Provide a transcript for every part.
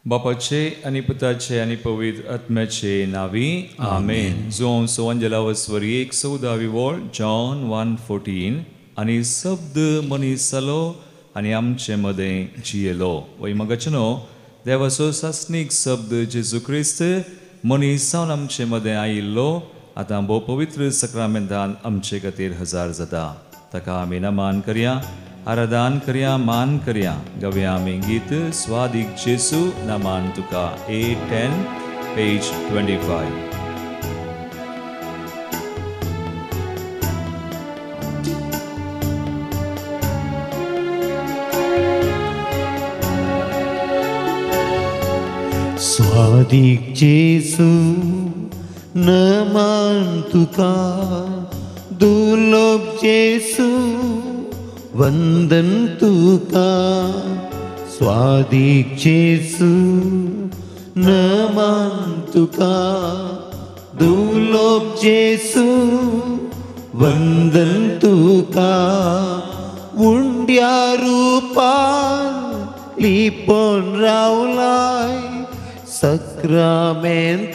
बापाचे आनी पुताचे आनी पवित्र आत्म्याचे नावी आमेन. जो अंजलावस्वरी 114 वोळ जॉन 1:14 आनी शब्द मनीस जालो आनी आमचे मदें जियेलो. वैमगचनो देवाचो सासनीक शब्द जेजू क्रिस्त मनीस जावन आमचे मदें आयिल्लो आतां भोव पवित्र सक्रामेंतान आमचे खातीर हजर जाता. ताका आमी नमान करया, आराधन करया, मान करया. गव्या आमी गीत स्वादिक जेसू नमान तुका 810 पेज 25. स्वादिक जेसू नमान तुका, दुर्लभ जेसू वंदन तुका. स्वादिक जेसू नमान तुका, दुर्लभ जेसू वंदन तुका. उंड्या रूपान लिपोन रावलाय, सक्रामेंतांत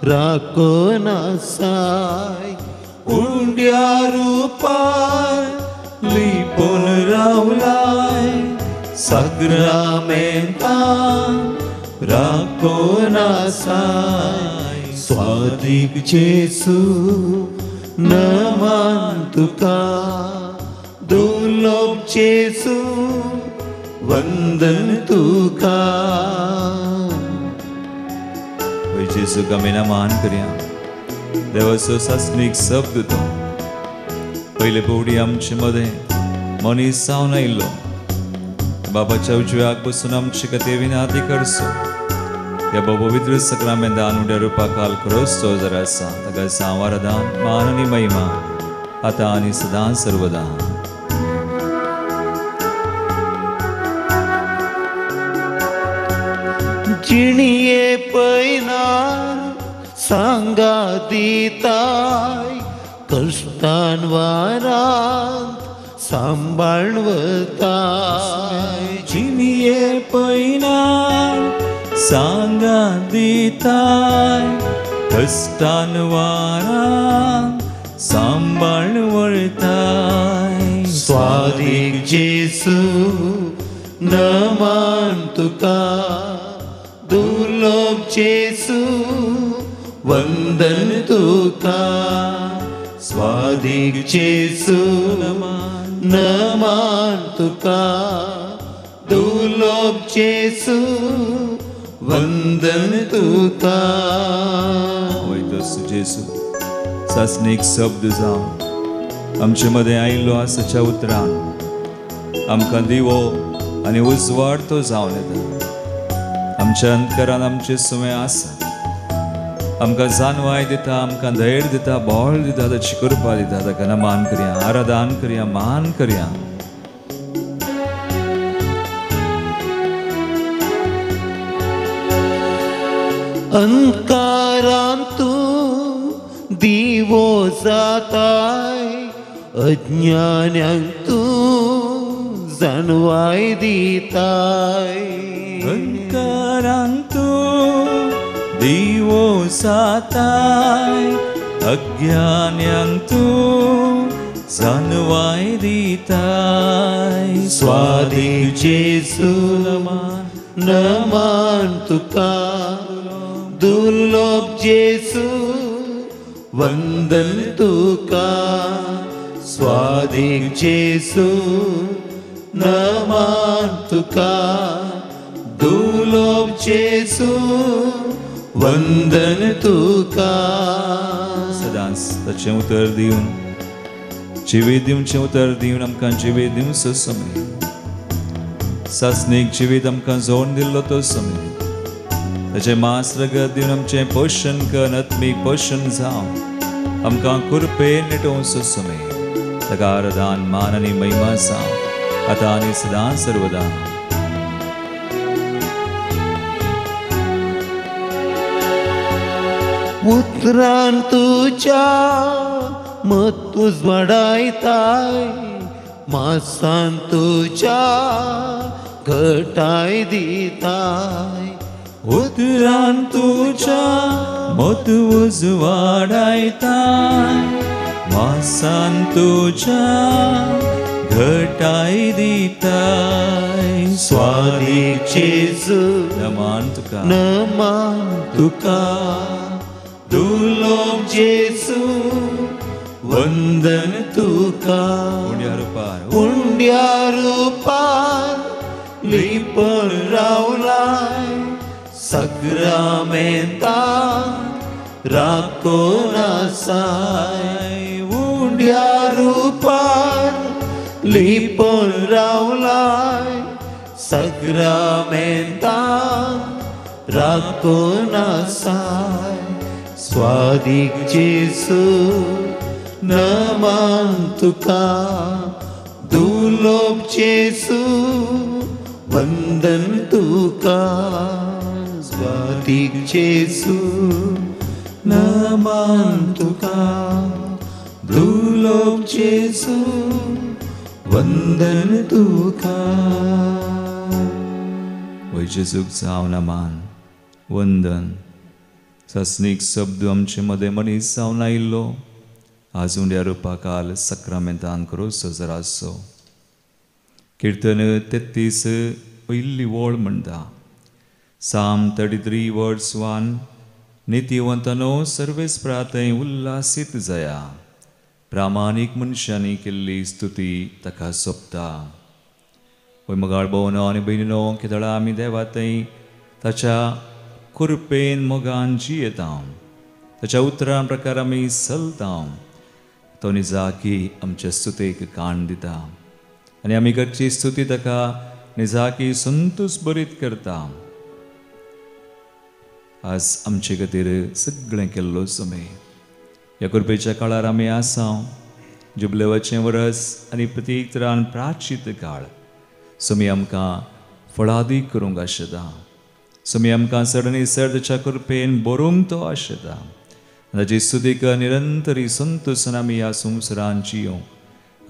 राखोन आसाय. उंड्या रूपान लिपोन रावलाय, सक्रामेंतांत राखोन आसाय. स्वादिक जेसू नमान तुका, दुर्लभ जेसू वंदन तुका. जेसू आमी नमान करया. देवाचो सासनीक शब्द तो पयले पवडी आमचे मदें मनीस जावन आयिल्लो. बाबाच्या उजव्याक बसून आमचे खातीर विनंती करचो. ह्या पवित्र सक्रामेंतान उड्या रुपाक काल खरोच हजर आसा. ताका सांव आराधन मान आनी महिमा आतां आनी सदां सर्वदा. जिणिये पैनार सांगा दिताय, कष्टान वारांत सांबाळवताय. जिणिये पैनार सांगा दिताय, कष्टान वारां सांबाळ वळताय. स्वादिक जेसू नमान तुका, दुर्लभ जेसू वंदन तुका. स्वादिक जेसू नमान तुका, दुर्लभ जेसू वंदन तुका. वैतस जेसू सासनीक शब्द जावन आमचे मदें आयिल्लो आसाच्या उतरान आमकां दिवो आनी उजवाड तो जावन येता. आमच्या अंतरान आमचे सुमे आसा. आमकां जानवाय दिता, आमकां धैर्य दिता, बोळ दिता, ताची कृपा दिता. ताका नमान करया, आराधन करया, मान करया. अंकारान तूं दिवो जाताय, अज्ञान्यांक तूं जानवाय दिताय. अंकारान तूं दिवो जाताय, अज्ञान्यांक तूं जानवाय दिताय. स्वादिक जेसू नमान तुका, दुर्लभ जेसू वंदन तुका. स्वादिक जेसू नमान तुका, दुर्लभ जेसू वंदन तुका. सदांच ताचें उतर दिवन जिवीत दिवचें उतर दिवन आमकां जिवीत दिवचो समय. सासनीक जिवीत आमकां जोडून दिल्लो तो समय. ताचें मास रगत दिवन आमचें पोशण कर, आत्मीक पोशण जावन आमकां कुरपेन निटोवचो समय. ताका आराधन मान आनी महिमा जावं आतां आनी सदां सर्वदा. उतरान तुज्या मत उजवाडायताय, मासान तुज्या घटाय दिताय उतरान तुझ्या मत उजवाडायताय वासान तुझ्या घटाय दिताय स्वादिक जेजू नमान तुका नमान तुका दुर्लभ जेजू वंदन तुका पुण्या रूपार पुण्या रूपार लिपण रावलाय सग्रामेंता राखोन आसाय पुण्या रूपार लिपण रावलाय सग्रामेंता राखोन आसाय स्वादिक जेजू नमान तुका दुर्लभ जेजू वंदन तुका स्वादिक जेजू नमान तुका दुर्लभ जेजू वंदन तुका वै जेजूक जावं नमान वंदन सस्नीक शब्द आमचे मदें मनीस जावन आयिल्लो आजुंड्या रुपाकाल सक्रामेंतान करूसो जरासो कीर्तन 33 पयली वळ म्हणटा Psalm 33 verse 1 नितीवंतनो सर्वेस प्रातय उल्हासीत जया प्रामाणीक मनशांनी केल्ली स्तुती ताका सोबता वय मगाळ भोवनो आनी भयणीनो केदळा आमी देवातय ताच्या कृपेन मोगान जियेता ताच्या उतरां प्रकार आमी चलता तो निजाकी आमच्या स्तुतेक कान दिता आनी आमी करची स्तुती ताका निजाकी संतोष बरीत करता आज आमचे खातीर सगळें केल्लो समय ह्या कृपेच्या काळार आमी आसा जुबलेवाचें वरस आनी प्रत्येक तरान प्राचीत काळ समय आमकां फळादीक करूंक आशेता समय आमकां चड ताच्या कृपेन बरोवंक तो आशेता ताची स्तुतीक निरंतरी संतोषान आमी ह्या संवसारांत जियों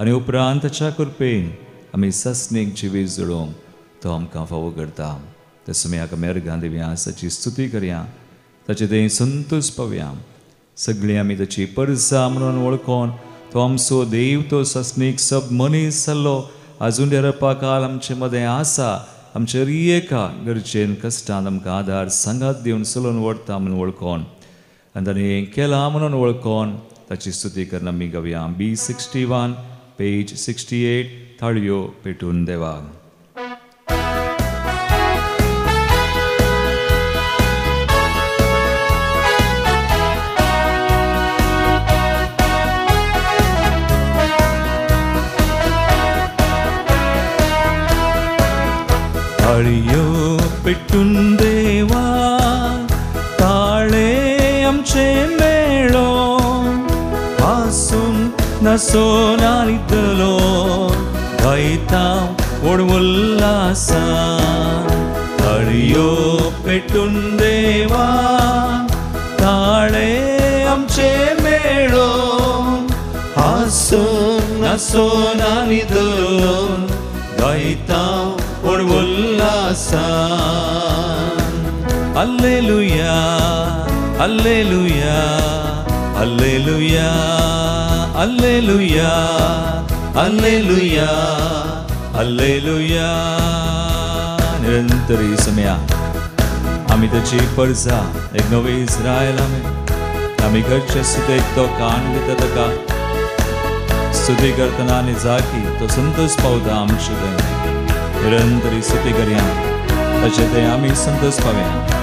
आनी उपरांत ताच्या कृपेन आमी सस्नेक जिवीत जळोवंक तो आमकां फावो करता ते समय हाका मेरगां दिवया ताची स्तुती करया ताचे थंय संतोष पावया सगळीं आमी ताची परसा म्हणून वळखोन तो आमचो देव तो सस्नीक सब मनीस जाल्लो आजून काल आमचे मदें आसा आमचे रियेका गरजेन कश्टांत आमकां आदार सांगात दिवन चलोवन वळटा म्हणून वळखोन आनी ताणें हें केलां म्हणून वळखोन ताची स्तुती करन आमी गावया B61 पेज 68 थाळयो पेटून देवाक थाळयो पेटून देवा ताळे आमचे मेळो हासून नासून आनितलो गायता व्हड उल्हासान थाळयो पेटून देवा ताळे आमचे मेळो हासून नासून आनितलो गायता व्हड उल्हासान Alleluia, Alleluia, Alleluia, Alleluia, Alleluia, Alleluia. निरंतरी समया आमी ताची परसा एक नवे इस्रायल आमी घरचे स्तुतेक तो कान दिता ताका स्तुती करतना निजाकी तो संतोष पावता आमचे थंय निरंतरी स्तुती करया ताचे थंय आमी संतोष पावया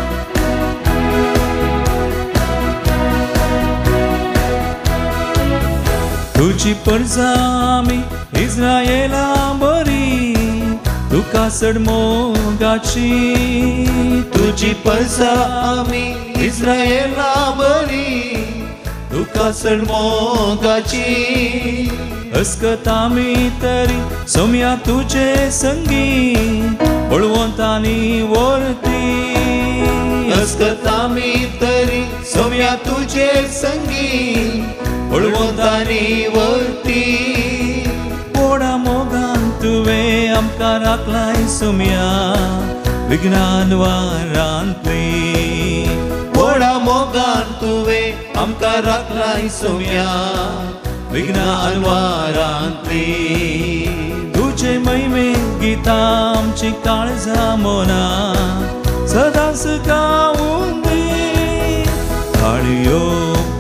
तुझी परसा आमी इस्रायेला बरी तुका चड मोगाची तुझी परसा आमी इस्रायेला बरी तुका चड मोगाची अस्कतामी तरी सोम्या तुझे संगी बळवंतानी वर्ती अस्कतामी तरी सोम्या तुझे संगी बळवंतानी वर्ती पोडा मोगान तुवें आमकां आमकां राखलाय सोम्या विज्ञान वारांतली व्हडा मोगान तुवें आमकां राखलाय सोम्या विज्ञान वारांतली तुझे महिमे गितां आमची काळजां मोना सदांच गावून दी ताळयो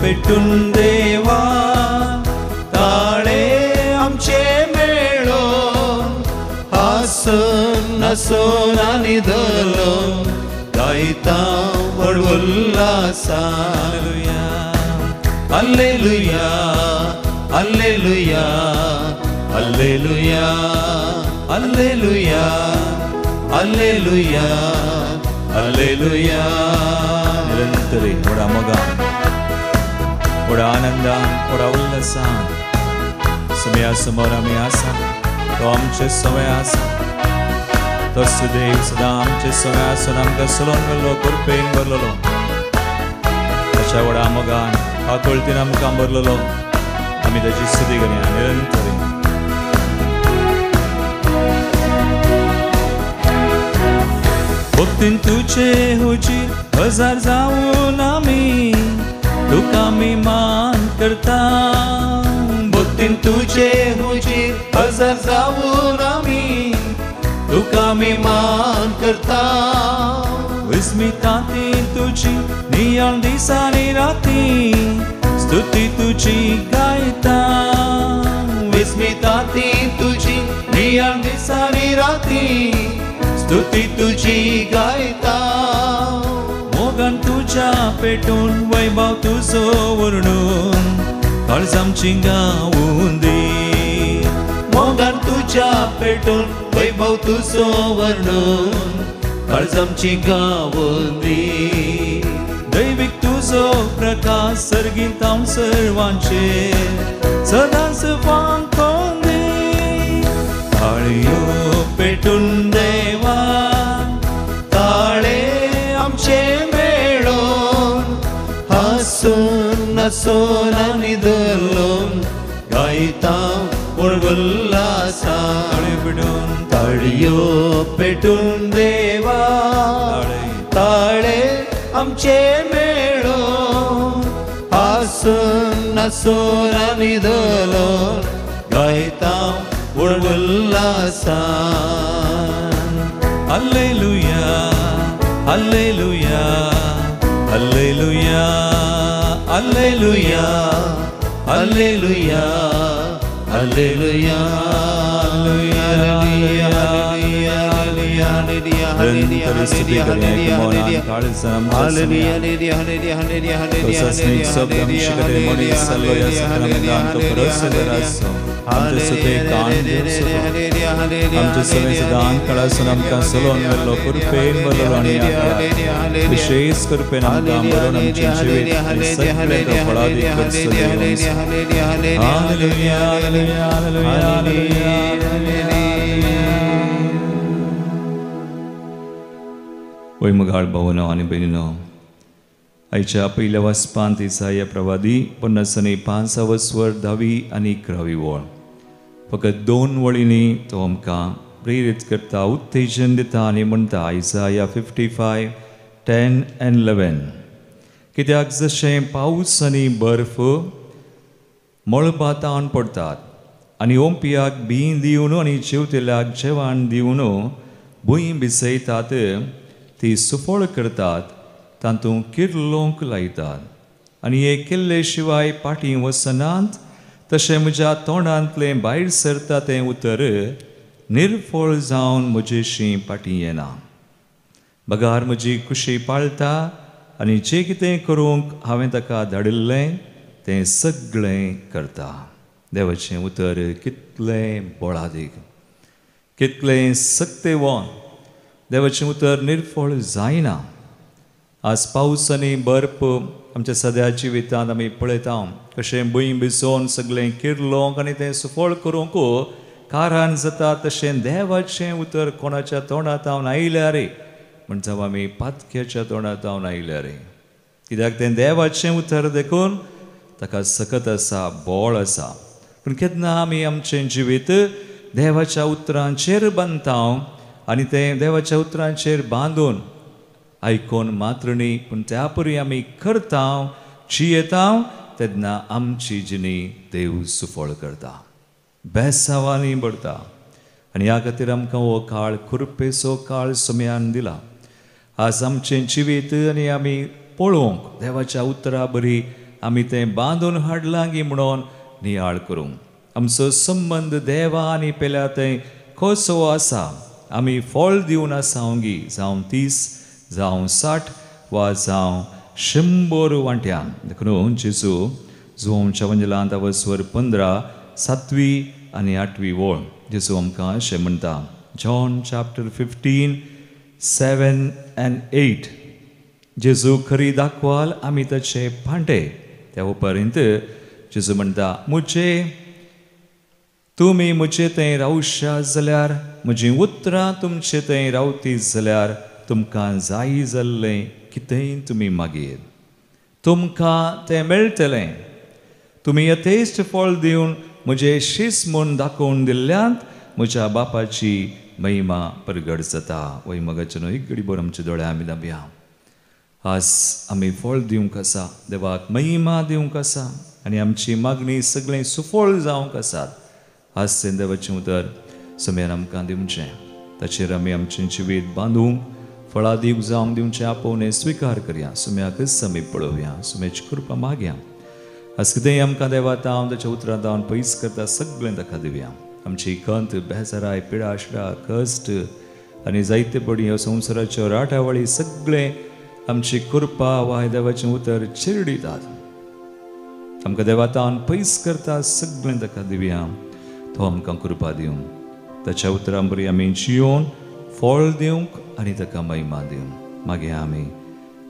पेटून देवा ताळे आमचे मेळोन हासून नासून आनी धरून गायता व्हड उल्हासान हाल्लेलुया हाल्लेलुया हाल्लेलुया हाल्लेलुया हाल्लेलुया हाल्लेलुया निरंतरी व्हडा मोगान व्हडा आनंदान व्हडा उल्हासान सुम्या समोर आमी आसा तो आमचे सवय आसा तो सुदैव सदां आमचे सवय आसून आमकां चलोवन गेल्लो कृपेन भरलेलो ताच्या व्हडा मोगान आकुळतीन आमकां भरलेलो आमी ताची स्तुती करया निरंतरी भक्तीन तुजे हुजी हजार जावून आमी तुका आमी मान करता भक्तीन तुजे हुजीर हजर जावून आमी तुका आमी मान करता विस्मितांती तुजी नियाळ दिसांनी राती स्तुती तुजी गायता विस्मितांती तुजी नियाळ दिसांनी राती स्तुती तुजी गायता मोगान तुज्या पेटून वैभव तुजो वर्णून काळज आमची गावून दी मोगान तुज्या पेटून वैभव तुजो वर्णून काळज आमची गावून दी दैवीक तुजो प्रकाश सर्गीत आम सर्वांचेर सदांच वांकोन दी ताळयो पेटून देवा ताळे आमचे मेळोन हासून नासून आनी धरून गायता व्हड उल्हासान पेटून ताळयो पेटून देवा ताळे आमचे मेळोन हासून नासून आनी धरून गायता व्हड उल्हासान हाल्लेलुया हाल्लेलुया हाल्लेलुया हाल्लेलुया हाल्लेलुया हाल्लेलुया विशेष कृपेन वैमगाळ भावनो आनी भयणीनो आयच्या पयल्या वचपांत इसाया प्रवादी 55 स्वर 10 आनी 11 वळ फकत 2 वळींनी तो आमकां प्रेरीत करता उत्तेजन दिता आनी म्हणटा इसाया 55 10 and 11 कित्याक जशें पावस आनी बर्फ मळबातावन पडटात आनी ओंपियाक बीं दिवन आनी जेवतेल्याक जेवण दिवन भुंय भिसयतात ती सुफळ करतात तातूंत किर्लोंक लायतात आनी हे केल्ले शिवाय पाटी वसनांत तशें म्हज्या तोंडांतलें भायर सरता तें उतर निर्फळ जावन म्हजेशी पाटी येना बगार म्हजी कुशी पाळटा आनी जें कितें करूंक हांवें ताका धाडिल्लें तें सगळें करता देवाचें उतर कितलें बोळादीक कितलें सक्तेवोन देवाचें उतर निर्फळ जायना आज पावस आनी बर्फ आमच्या सद्या जिवितांत आमी पळयता कशें भुंय भिजोवन सगळें किर्लोंक आनी तें सुफळ करूंक कारण जाता तशें देवाचें उतर कोणाच्या तोंडांत हांव आयल्या रे म्हणटा आमी पातक्याच्या तोंडांत हांव आयल्या रे कित्याक तें देवाचें उतर देखून ताका सकत आसा बोळ आसा पूण केन्ना आमी आमचें जिवीत देवाच्या उतरांचेर बांदता आनी ते देवाच्या उतरांचेर बांदून आयकोन मात्र न्ही पूण त्या परी आमी करता जियेता तेन्ना आमची जिणी देव सुफळ करता बेसांवांनी भरता आनी ह्या खातीर आमकां हो काळ खुरपेचो काळ सुम्यान दिला आज आमचें जिवीत आनी आमी पळोवंक देवाच्या उतरां बरी आमी तें बांदून हाडलां गी म्हणून नियाळ करूंक आमचो संबंद देवा आनी पेल्या थंय कसो आसा आमी फळ दिवन आसा गी जावं 30 जावं 60 वा जावं 100 वांट्यां देखून जेजू जोमच्या वंजलांत अवस्वर 15 7वी आनी 8वी वळ जेजू आमकां अशें म्हणटा जॉन चॅप्टर 15 7 and 8 जेजू खरी दाखवाल आमी ताचे भांटे त्या उपरांत जेजू म्हणटा तुमी मुझे थंय रावशा जाल्यार म्हजी उतरां तुमचे थंय रावती जाल्यार तुमकां जाय जाल्लें कितेंय तुमी मागीर तुमकां तें मेळटलें तुमी यथेश्ट फळ दिवन म्हजें शीस म्हूण दाखोवन दिल्ल्यांत म्हज्या बापाची महिमा परगट जाता वय मगाचे न्हू एक घडी भर आमच्या दोळ्या आमी दाबया आज आमी फळ दिवंक आसा देवाक महिमा दिवंक आसा आनी आमची मागणी सगळें सुफळ जावंक आसात आज तें देवाचें उतर समेर आमकां दिवचें ताचेर आमी आमचें जिवीत बांदूंक फळां दिवंक जावंक दिवचें आपोवणें स्विकार करया सुम्याकच आमी पळोवया सुम्याची कृपा मागया आज कितेंय आमकां देवा हांव ताच्या उतरांत हांव पयस करता सगळें ताका दिवया आमची खंत बेजाराय पिडा शिडा कश्ट आनी जायते पडी ह्या संवसाराच्यो राटावळी सगळें आमची कृपा वा देवाचें उतर चिरडितात आमकां देवा हांव पयस करता सगळें ताका दिवया तो आमकां कृपा दिवंक ताच्या उतरां बरी आमी जियोन फळ दिवंक आनी ताका महिमा दिवंक मागीर आमी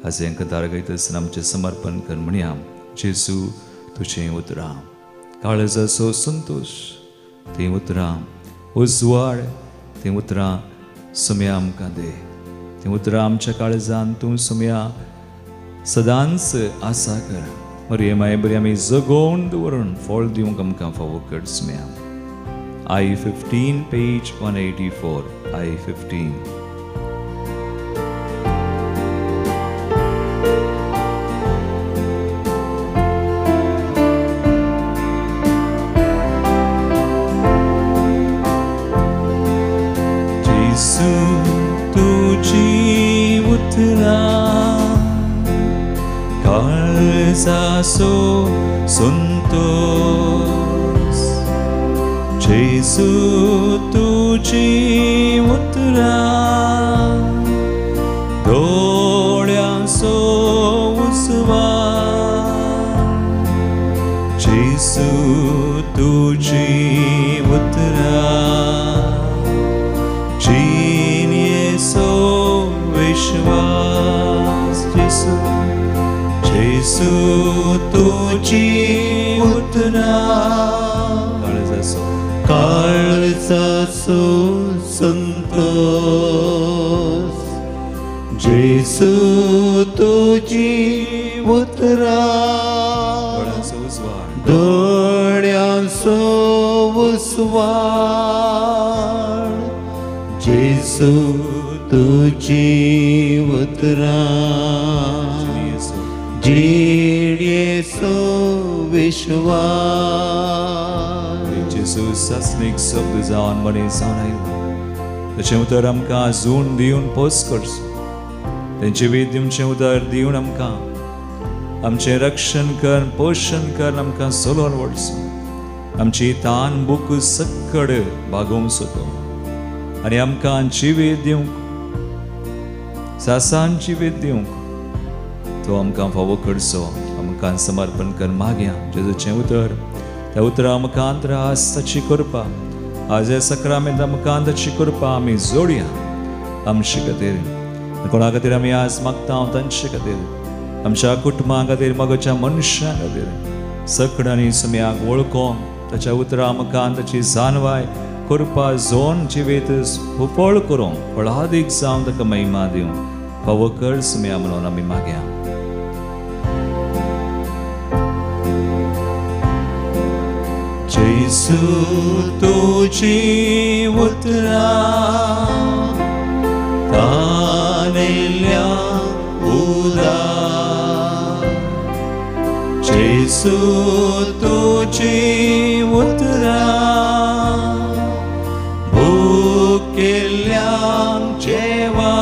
आज हांकां दारगयतना आमचें समर्पण कर म्हणया जेजू तुजें उतरां काळजाचो संतोश तीं उतरां उजवाड तीं उतरां सुम्या आमकां दे तीं उतरां आमच्या काळजान तूं सुम्या सदांच आसा कर मरी माय बरी आमी जगोवन दवरून फळ दिवंक आमकां फावो कर सुम्या I-15 page 184 I-15 जेजू तुजी उतरां काळजाचो संतोष जेजू तुजी उतरां दोळ्यांचो उजवाड जेजू तुजी उतरां जिणेचो विश्वास जेजू जेजू तुजी उतरां काळजाचो संतोष जेजू तुजी उतरां दोळ्यांचो उजवाड जेजू तुजी उतरां जिणेचो विश्वास जेजू सासणीक शब्द जावन मनीस जावन आयलो ताचें उतर आमकां जून दिवन पोस करचो तें जिवीत दिवचें उतर दिवन आमकां आमचें रक्षण कर पोशण कर आमकां चलोवन व्हरचो आमची तान बूक सक्कड भागोवंक सोदो आनी आमकां जिवीत दिवंक सासान जिवीत दिवंक तो आमकां फावो करचो आमकां समर्पण कर मागया जेजूचें उतर त्या उतरां आमकां त्रास ताची कृपा आज हे सक्रामेंत आमकां ताची कृपा आमी जोडया आमचे खातीर कोणा खातीर आमी आज मागता तांचे खातीर आमच्या कुटुंबा खातीर मगच्या मनशां खातीर सकडांनी सुम्याक वळखोंक ताच्या उतरां आमकां ताची जानवाय कृपा जोन जिवीत फळ करूंक फळादीक जावन ताका महिमा दिवंक फावो कर सुम्या म्हणून आमी मागया जेसू तुझी उतरा तानेल्या उदार जेसू तुझी उतरा भुकेल्यांक जेवा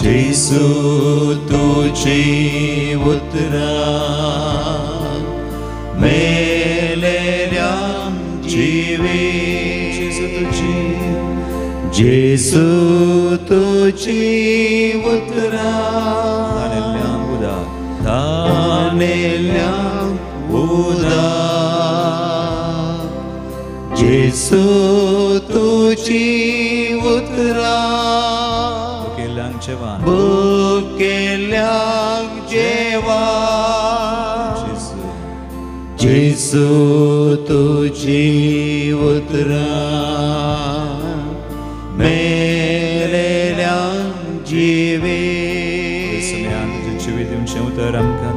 जेसू तुझी उतरा मेलेल्यांक जिवे जेसू तुझी उतरा तानेल्यांक उदार जेसू तुझी उतरा भुकेल्यांक जेवा जेसू तुझी उतरा मेलेल्यांक जिवे जिवे दिवचें उतर आमकां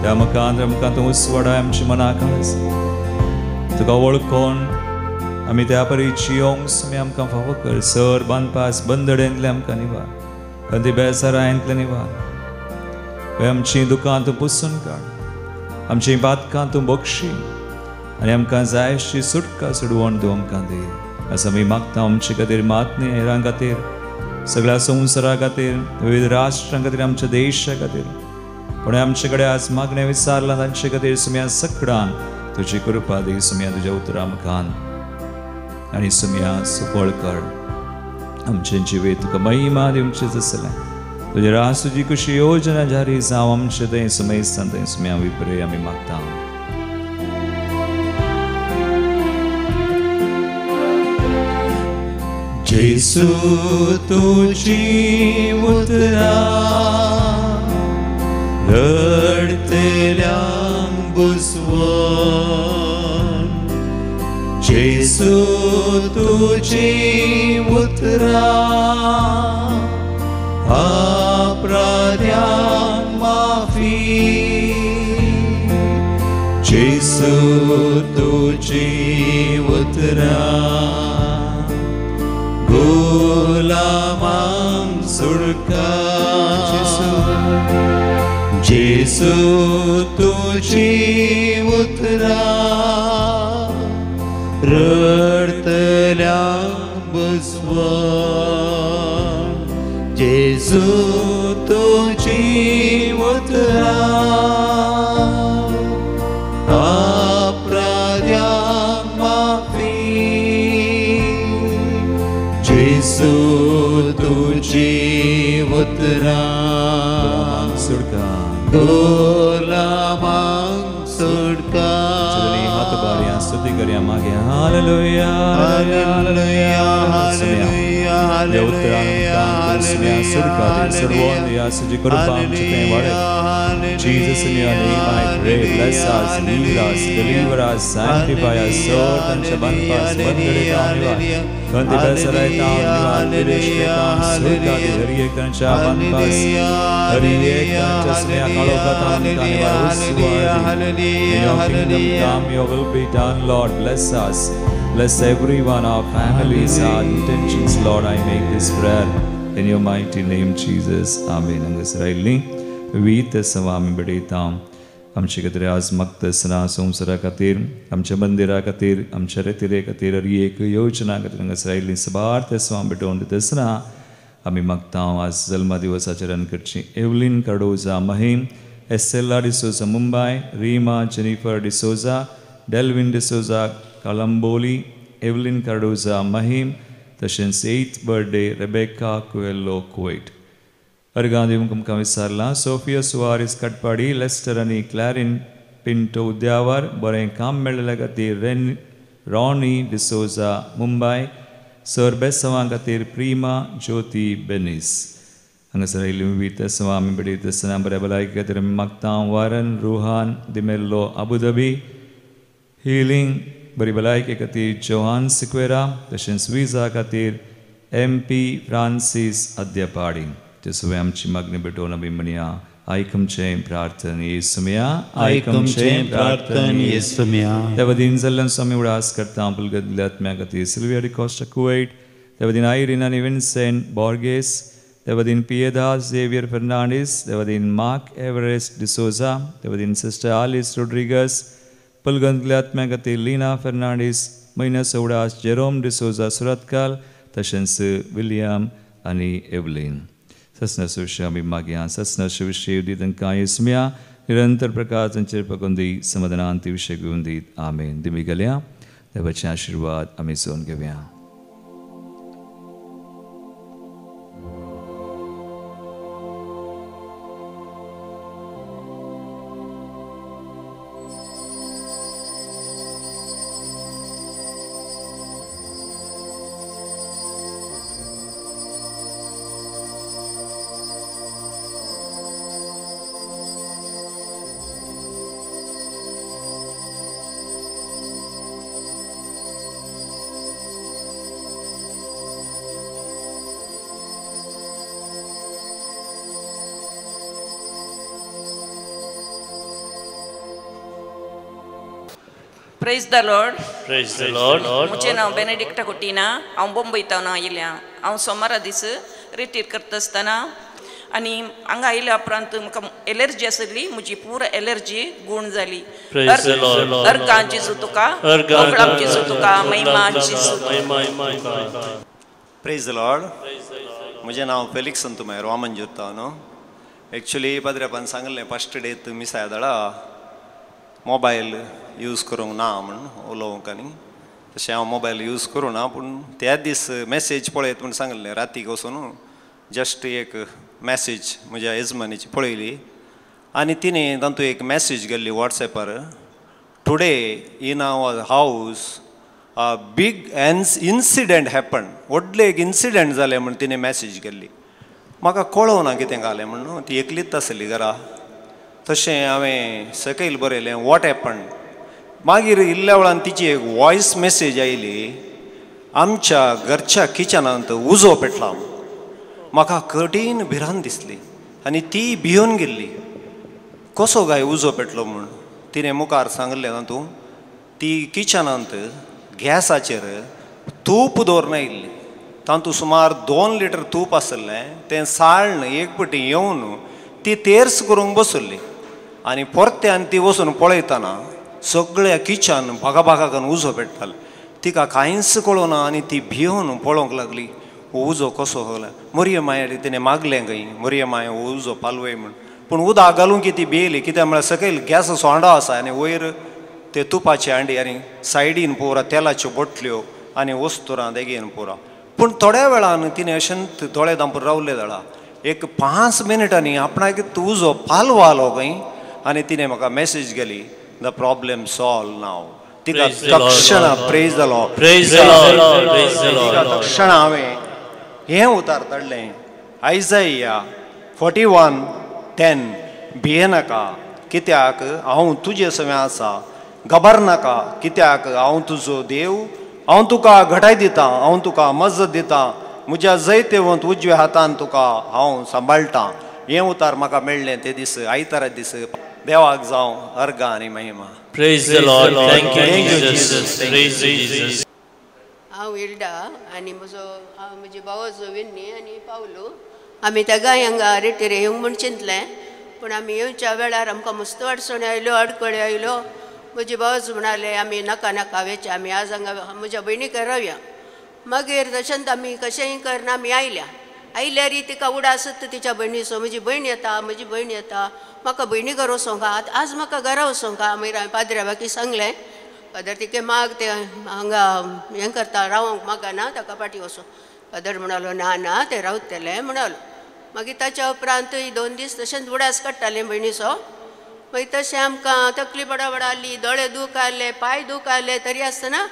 त्या आमकां तूं उसवडाय आमची मनां काळज तुका वळखोन आमी त्या परीची योंग तुमी आमकां फावो कर सर बांदपास बंदडेंतले आमकां निवार खंयची बेसारायंतले निवार आमचीं दुकां तूं पुसून काड आमचीं बातकां तूं बक्षी आनी आमकां जाय अशी सुटका सोडवण तूं आमकां दी असं आमी मागता आमचे खातीर मातने हेरां खातीर सगळ्या संवसारा खातीर विविध राष्ट्रां खातीर आमच्या देशा खातीर पण आमचे कडेन आज मागणें विचारलां तांचे खातीर सुम्या सगळ्यांक तुजी कृपा दी सुम्या तुज्या उतरां आमकां आनी सुम्या सुफळ कर आमचे जिवे तुका महिमा दिवचें आसलें तुजे रासुजी कशी योजना जारी जावं आमचे तें समयसान तें सुम्या विपरे आमी मागता जेसू तुझी उतरा रडतल्यांक बुसवण जेसू तुझी उतरा अपराध्यांक माफी जेसू तुझी उतरा गुलामांक सुटका जेसू तुझी उतरा रडतल्यांक बुसवण जेसू तुझी उतरा अपराध्यांक माफी जेसू तुझी उतरा सुटका गुलामांक सुटका हात बारया स्तुती करया मागे हालेलुया हालेलुया हालेलुया हालेलुया सुटका सर्वोन यासुजी कृपा आमचे ते वाडे Jesus in your name I pray bless us lead us deliver us sanctify us Lord तांच्या बांदपास बंदडे कानिवा खंती बेसराय तानिवा विदेशे तान सुटका दी हरि एक तांच्या बांदपास हरि एक तांच्या स्नेहा काळोखा तान कानिवा उसवादी in your kingdom come your will be done Lord bless us bless everyone our families our intentions Lord I make this prayer in your mighty name Jesus amen ang Israeli विविध सवामी बडयता आमचे खातीर आज मक्तसना संवसारा खातीर आमच्या मंदिरा खातीर आमच्या रेतिरे खातीर हर एक योजना खातीर हांगा इस्रायली सबार सवा भेटोवन दितना आमी मागता आज जल्मा दिवसाचरण करची एवलिन कार्डोजा महिम एस्टेला डिसोजा मुंबई रीमा जेनिफर डिसोजा डेल्विन डिसोजा कलंबोली एवलिन कार्डोजा महिम तशेंच 8th birthday Rebecca Cuello Kuwait अर्गांदी तुमकां विचारला सोफिया सुवारिस कटपाडी लेस्टर आनी क्लॅरिन पिंटो उद्यावर बरें काम मेळ्ळेल्या खातीर रॉनी डिसोजा मुंबय सर बेसवा खातीर प्रिमा ज्योती बेनीस हांगासर आयिल्ली विविध सवा आमी बडयता आसतना बऱ्या भलायके खातीर आमी मागता वारन रुहान दिमेल्लो अबुधाबी हिलिंग बरी भलायके खातीर जोहान सिक्वेरा तशेंच विजा खातीर MP फ्रांसीस अद्यापाडी ते सगळे आमची मागणी भेटोवन आमी म्हणया ऐकमचें प्रार्थन येसुम्या ऐकमचें प्रार्थन येसुम्या देवदीन जल्लन स्वामी उडास करता पुलगदल्यात्म्या खातीर सिल्विया डिकॉस्टा कुवैट देवदीन आयरीन आनी विन्सेंट बॉर्गेस देवदीन पिएदास झेवियर फर्नांडीस देवदीन मार्क एवरेस्ट डिसोजा देवदीन सिस्टर आलिस रोड्रिगस पुलगदल्यात्म्या खातीर लिना फर्नांडीस मैना उडास जेरोम डिसोजा सुरतकाल तशेंच विलियम आनी एवलीन सस्न सुविशेष आमी मागया सस्न सुविशेष दी तांकां येसुम्या निरंतर प्रकाश तांचेर पळोवन दी समाधानांत विशय घेवन दीत आमेन दिमी गेल्या देवाचे आशिर्वाद आमी सोन घेवया Praise the Lord. Praise the Lord. मुझे नाव बेनेडिक्टा कोटिना हांव बॉम्बेतावन आयल्या हांव सोमारा दीस रिट्रीट करता आसतना आनी हांगा आयल्या उपरांत म्हाका एलर्जी आसली म्हजी पूर्ण एलर्जी गूण जाली Praise the Lord. अर्गां जेजू तुका ओकळाम जेजू तुका महिमा जेजू प्रेज द लॉर्ड म्हजें नांव फेलिक्स संतुमाय रोमन जोता न्हू एक्चुली पाद्र्यापान सांगलें फस्ट डेत मिस आयदळा मोबायल यूज करूंक ना म्हण उलोवंक आनी तशें हांव मोबायल यूज करूं ना पूण त्याच दीस मॅसेज पळयत म्हण सांगलें रातीक वचून जस्ट एक मॅसेज म्हज्या यजमानीची पळयली आनी तिणें तातूंत एक मॅसेज गेल्ली वॉट्सॅपार टुडे इन आवर हावस अ बीग इन्सिडंट हॅपन व्हडलें एक इन्सिडंट जालें म्हण तिणें मॅसेज केल्ली म्हाका कळोवं ना कितें घालें म्हणून ती एकलीच आसली घरा तशें हांवें सकयल बरयलें वॉट हॅपन मागीर इल्ल्या वेळान तिची एक वॉयस मॅसेज आयली आमच्या घरच्या किचनांत उजो पेटला म्हाका कठीण भिरांत दिसली आनी ती भिवन गेल्ली कसो काय उजो पेटलो म्हूण तिणें मुखार सांगलें तातूंत ती किचनांत गॅसाचेर तूप दवरून आयिल्ली तातूंत सुमार 2 लिटर तूप आसलें तें साळण एक पटी येवन ती तेर्स करूंक बसल्ली आनी परत्यान ती वचून पळयतना सगळ्या किचन भागा करून उजो पेट्टालो तिका कांयच कळना आनी ती भिवन पळोवंक लागली हो उजो कसो लागला मरिय माय तिणें मागलें खंय मरिय माय हो उजो पालवय म्हण पूण उदक घालूंक ती भियेली कित्याक म्हळ्यार सकयल गॅसाचो हांडो आसा आनी वयर ते तुपाची हांडी आनी सायडीन पुरा तेलाच्यो बोटल्यो आनी वस्तुरां देगेन पुरा पूण थोड्या वेळान तिणें अशेंत दोळे धांपून रावले जाल्यार एक 5 मिनटांनी आपणाक उजो पालवालो खंय आनी तिणें म्हाका मॅसेज गेली द प्रॉब्लेम सॉल्व नाव तिका तक्षण प्रेज द लॉर्ड तक्षण हांवें हें उतार धाडलें आयजाया 41:10 भियेनाका कित्याक हांव तुजे समें आसा घबरनाका कित्याक हांव तुजो देव हांव तुका घटाय दितां हांव तुका मजत दितां म्हज्या जैतेवंत उजव्या हातान तुका हांव सांबाळटां हें उतार म्हाका मेळ्ळें ते दीस आयतारा दीस देवाक जावं अर्गां आनी महिमा Praise the Lord. Thank you, Jesus. Praise Jesus. हांव इल्डा आनी म्हजी भावाचो विन्नी आनी पावलो आमी त्या गायांगा रिटेर येवंक म्हूण चिंतलें पूण आमी येवच्या वेळार आमकां मस्त अडचणी आयल्यो आडखळ्यो आयल्यो म्हजे भावाच म्हणाले आमी नाका नाका वेचे आमी आज हांगा म्हज्या भयणीकडे रावया मागीर तशेंच आमी कशेंय करना आमी आयल्यार तिका उडासत तिच्या भयणीचो म्हजी भयण येता म्हाका भयणी घरा वचोंक आज म्हाका घरा वचोंक मागीर हांवें पाद्र्या बाकी सांगलें फादर तिके माग ते हांगा हें करता रावंक म्हाका ना ताका पाटी वचों फादर म्हणालो ना ते रावतले म्हणालो मागीर ताच्या उपरांत 2 दीस तशेंच उडास काडटालें भयणीचो मागीर तशें आमकां तकली बडाबडाली दोळे दूख आले पांय दूख आले तरी आसतना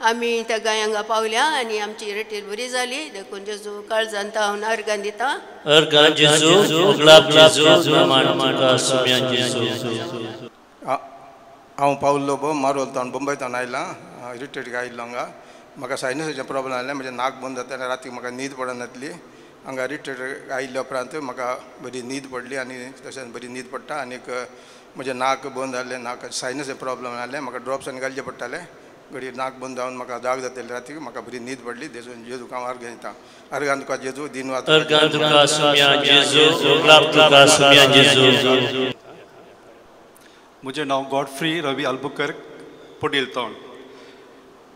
आमी त्या गायांगा पावल्या आनी आमची रिट्रीट बरी जाली देखून जेजू काळजांत हांव अर्गां दितां अर्गां जेजू ओगलाब जेजू नमान तुका सुम्या जेजू हांव पावलो मारोलतावन बंबयतावन आयलां रिट्रीट आयिल्लो हांगा म्हाका सायनसाचें प्रॉब्लम आसलें म्हजें नाक बंद जाता आनी राती म्हाका न्हीद पडनासली हांगा रिटायर आयिल्ल्या उपरांत म्हाका बरी न्हीद पडली आनी तशेंच बरी न्हीद पडटा आनीक म्हजें नाक बंद जाल्लें नाक सायनस प्रॉब्लम जाल्लें म्हाका ड्रॉप्स आनी घालचे पडटाले घडी नाक बंद जावन म्हाका जाग जाताली राती म्हाका बरी न्हीद पडली देजून जेजूक हांव अर्घ दिता अर्घान तुका जेजू दिनवाद अर्घान तुका सुम्या जेजू ओगलाप तुका सुम्या जेजू म्हजें नांव गॉडफ्री रवी अल्बुकर्क पोडील तोंड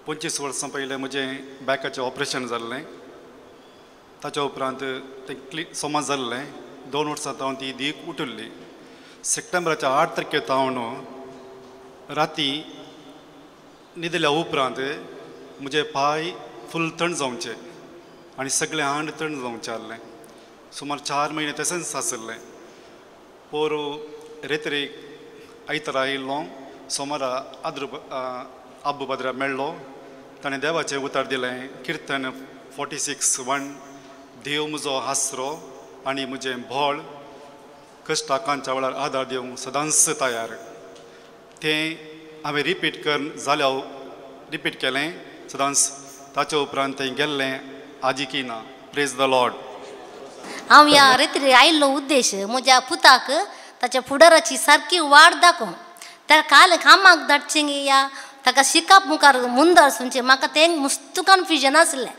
25 वर्सां पयलें म्हजें बॅकाचें ऑपरेशन जाल्लें ताच्या उपरांत तें सोमास जाल्लें 2 वर्सां हांव ती दीक उठिल्ली सप्टेंबराच्या 8 तारखेक हांव न्हू राती न्हिदल्या उपरांत म्हजे पाय फूल थंड जावचे आनी सगळें आंड थंड जावचें आसलें सुमार 4 म्हयने तशेंच आसलें पोर रेत्रेक आयतारा आयिल्लो सोमारा आब्ब पाद्रा मेळ्ळो ताणें देवाचें उतर दिलें किर्तन 46:1 देव म्हजो हासरो आनी म्हजें भोळ कश्टाकांच्या वेळार आदार दिवंक सदांच तयार तें हांवें रिपीट रिपीट केलें सदांच ताचे उपरांत थंय गेल्लें आजी की ना प्रेज द लॉर्ड हांव ह्या रेत्री आयिल्लो उद्देश म्हज्या पुताक ताच्या फुडाराची सारकी वाड दाखोवंक ताका काल कामाक धाडचें या ताका शिकप मुखार मुंदर सुंचे म्हाका तें मस्त कन्फ्युजन आसलें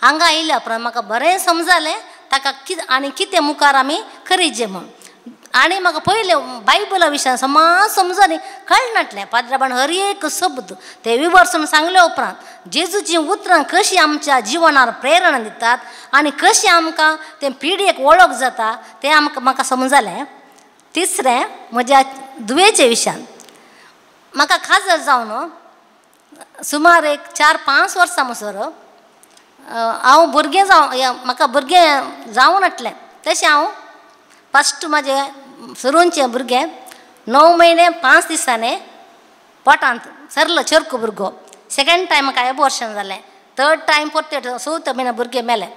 हांगा आयल्या उपरांत म्हाका बरें समजलें ताका आनी कितें मुखार आमी करीचें म्हूण आनी म्हाका पयलें बायबला विशयान समाज समजून कळनाटलें पाद्राबाण हर एक शब्द ते विवर्सून सांगले उपरांत जेजूची उतरां कशीं आमच्या जिवनार प्रेरणा दितात आनी कशीं आमकां तें पिडयेक वळख जाता तें म्हाका समजलें तिसरें म्हज्या दुयेचे विशयान म्हाका खाजर जावन सुमार एक 4-5 वर्सां म्हणसर हांव भुरगें म्हाका भुरगें जावं नाटलें तशें हांव फस्ट म्हाजें सुरूंचें भुरगें 9 म्हयने 5 दिसांनी पोटांत सरलो चरको भुरगो सेकेंड टायम म्हाका एबॉर्शन जालें थर्ड टायम परते 4 म्हयने भुरगें मेलें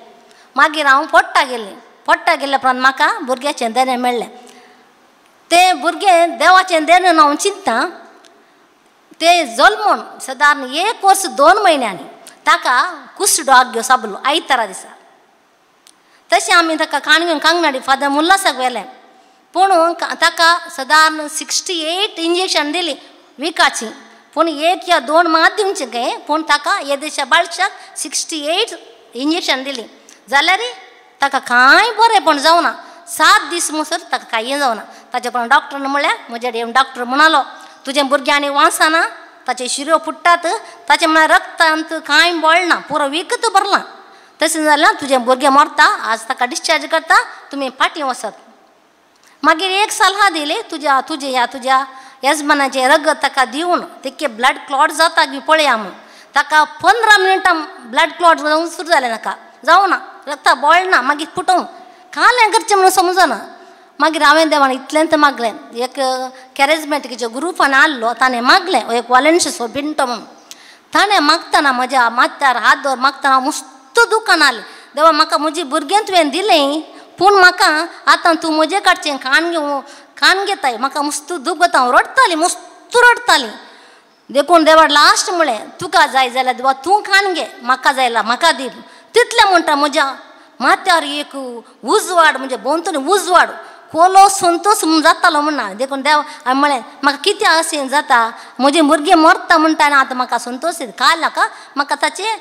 मागीर हांव पोट्टा गेल्ले उपरांत म्हाका भुरग्याचें देणें मेळ्ळें तें भुरगें देवाचें देणें हांव चिंत्ता तें जल्मोन सादारण 1 वर्स 2 म्हयन्यांनी ताका कुसडो आग्यो साबलो आयतारा दिसा तशें आमी ताका काणगेन कांगनाडी फादर मुल्लासाक व्हेलें पूण ताका सादारण 68 इंजेक्शन दिली विकाची पूण 1 या 2 मात दिवचें गे पूण ताका येदेशा बाळशाक 68 इंजेक्शन दिली जाल्यार ताका कांय बरेंपण जावना 7 दीस म्हणसर ताका कांय जावना ताचे उपरांत डॉक्टरान म्हळ्यार म्हजे कडेन डॉक्टर म्हणालो तुजें भुरगें आनी वांसना ताचे शिरो फुट्टात ताचे म्हळ्यार रक्तांत कांय बळना पुरो वीकच भरला तशें जाल्यार तुजें भुरगें मरता आज ताका डिस्चार्ज करता तुमी फाटीं वचत मागीर एक सल्हा दिली तुज्या यजमानाचें रगत ताका दिवन तिके ब्लड क्लॉट जाता की पळया म्हूण ताका 15 मिनटां ब्लड क्लॉट जावंक सुरू जालें नाका जावना रगता बळना मागीर फुटोवंक कालें करचें म्हणून समजना मागीर हांवें देवान इतलेंत मागलें एक कॅरिझमॅटिकच्या ग्रुपान आसलो ताणें मागलें एक वॉलंटियर्स पिंटो म्हणून ताणें मागतना म्हज्या माथ्यार हात दवर मागतना मस्त दुकान आलें देवा म्हाका म्हजी भुरगें तुवें दिलें पूण म्हाका आतां तूं म्हजे कडचें कान घेताय म्हाका मस्त दूख जाता हांव रडटालीं मस्त रडटालीं देखून देवाड लास्ट म्हळें तुका जाय जाल्यार देवा तूं कान घे म्हाका जायला म्हाका दी तितलें म्हणटा म्हज्या माथ्यार एक उजवाड म्हणजे भोंवतणी उजवाड कोलो संतोश जातालो म्हणना देखून देव हांवें म्हळें म्हाका कितें अशें जाता म्हजें भुरगें मरता म्हणटा आनी आतां म्हाका संतोश काल नाका म्हाका ताचें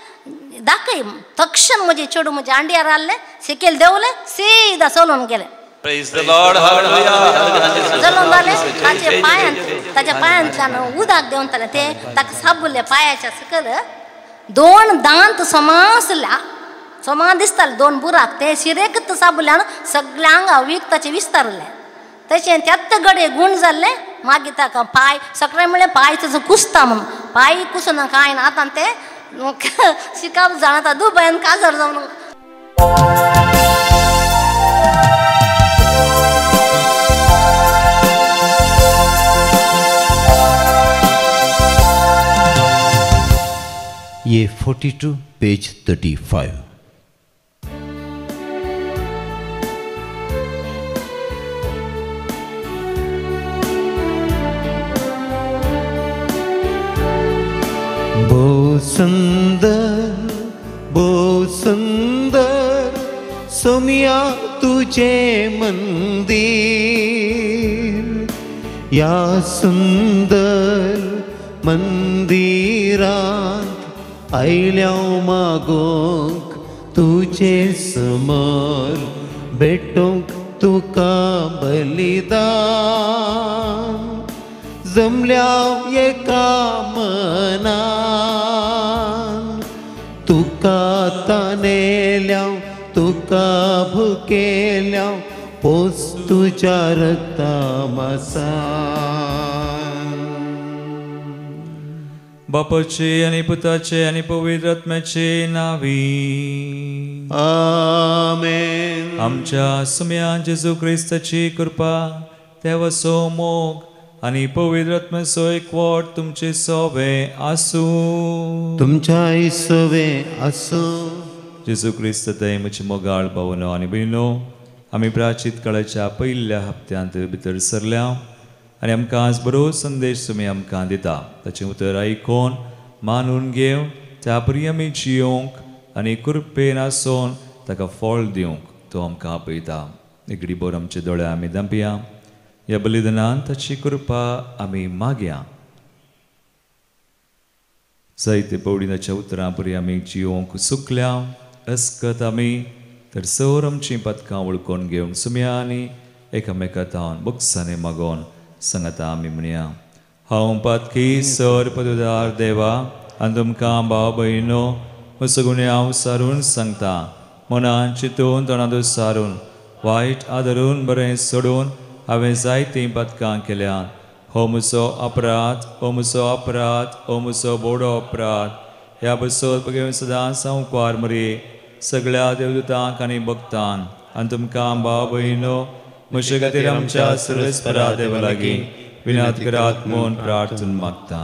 दाखय तक्षण म्हजें चेडूं म्हज्या आंड्यार आसलें सेकेल देंवलें सीदा चलोवन गेलें Praise the Lord, hallelujah. चलोवन जालें ताच्या पांयांतल्यान उदक देंवन ताणें तें ताका साबुल्ले पांयाच्या सकल 2 दांत समान दिसताले 2 बुराक ते शिरेकत साबुल्यान सगळ्या आंगा वीक ताचें विस्तारलें तशें त्यात गडे गूण जाल्ले मागीर ताका पांय सकाळीं म्हणलें पांय तुजो कुसता म्हणून पांय कुसून कांय ना आतां ते शिकप जाणा आतां दुबयान काजर जावन ये 42 पेज 35 बहुत सुंदर सोम्या तुझे मंदिर या सुंदर मंदिरांत आयल्या मागोंक तुझे समोर भेटोंक तुका बलिदान जमल्या एका मनान तुका तानेल्या तुका भुकेल्या पोस तुझ्या रक्ता मासान बापाचे आणि पुताचे आणि पवित्र आत्म्याचे नावी आमेन. आमच्या सुम्या जेजू क्रिस्ताची कृपा देवाचो मोग आणि पवित्र आत्म्याचो एकवट तुमचे सोबे आसूं तुमच्या इसवे असो. जेजू क्रिस्त थंय म्हजी मोगाळ भावनो आनी भयणो आमी प्राचीत काळाच्या पयल्या हप्त्यांत भितर सरल्या आनी आमकां आज बरो संदेश तुमी आमकां दिता ताचें उतर आयकोन मानून घेवन त्या परी आमी जियोंक आनी कृपेन आसोन ताका फळ दिवंक तो आमकां आपयता. एगडी बोर आमचे दोळे आमी धांपया ह्या बलिदानांत ताची कृपा आमी मागया. जायते पवडीनाच्या उतरां परी आमी जियोंक चुकल्या अस्कत आमी तर सर आमचीं पदकां वळखून घेवन सुम्या आनी एकामेकांत हांव बक्षांनी मागोवन सांगता आमी म्हणया. हांव पातकी सर पदवीदार देवा आनी तुमकां भाव भयणो म्हजो गुन्यांव हांव सारून सांगता. मनान चिंतून तोंडांत सारून वायट आदरून बरें सोडून हांवें जायतीं पदकां केल्यात. हो म्हजो अपराध हो म्हजो अपराध हो म्हजो बोडो अपराध. ह्या बसत घेवन सदांच हांव कुवार मरी सगळ्या देवदूतांक आनी भक्तांक आनी तुमकां भाव भयणो म्हजे खातीर आमच्या सर्वेस्परा देवा लागीं विनंती करात म्हूण प्रार्थना मागता.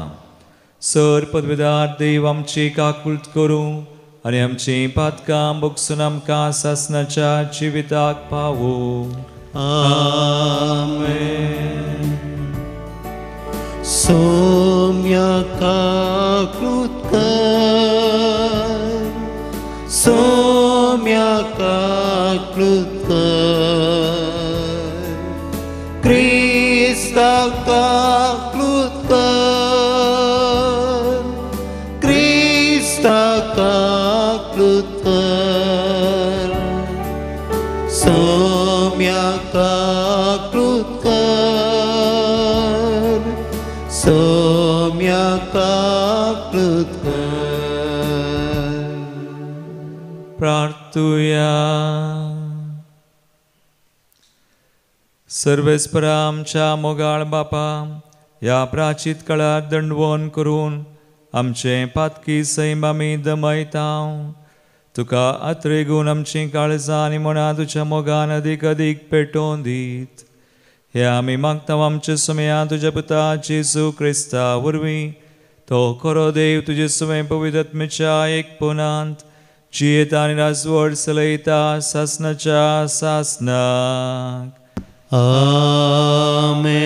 सर पदवीदार देव आमची काकूळट करूं आनी आमची पातकां बगसून आमकां सासणाच्या जिविताक पावूं. आमेन. सोम्या काकूळट कर सोम्या काकूळट कर क्रिस्ताक काकूळट कर क्रिस्ताक काकूळट कर सोम्या काकूळट कर सोम्या काकूळट कर. प्रार्थुया. सर्वेस्परा आमच्या मोगाळ बापा ह्या प्राचीत काळात दंडवण करून आमचे पातकी सैम आमी दमयता. तुका आत्रेगून आमची काळजां आनी मनां तुज्या मोगान अदीक अदीक पेटोवन दीत. हे आमी मागता आमचे सुम्या तुज्या पुता जेजू क्रिस्ता वरवीं. तो खरो देव तुजे सुमे पवित्र आत्म्याच्या एकपणांत जियेता आनी राजवट चलयता सासणाच्या सासनाक. आमेन.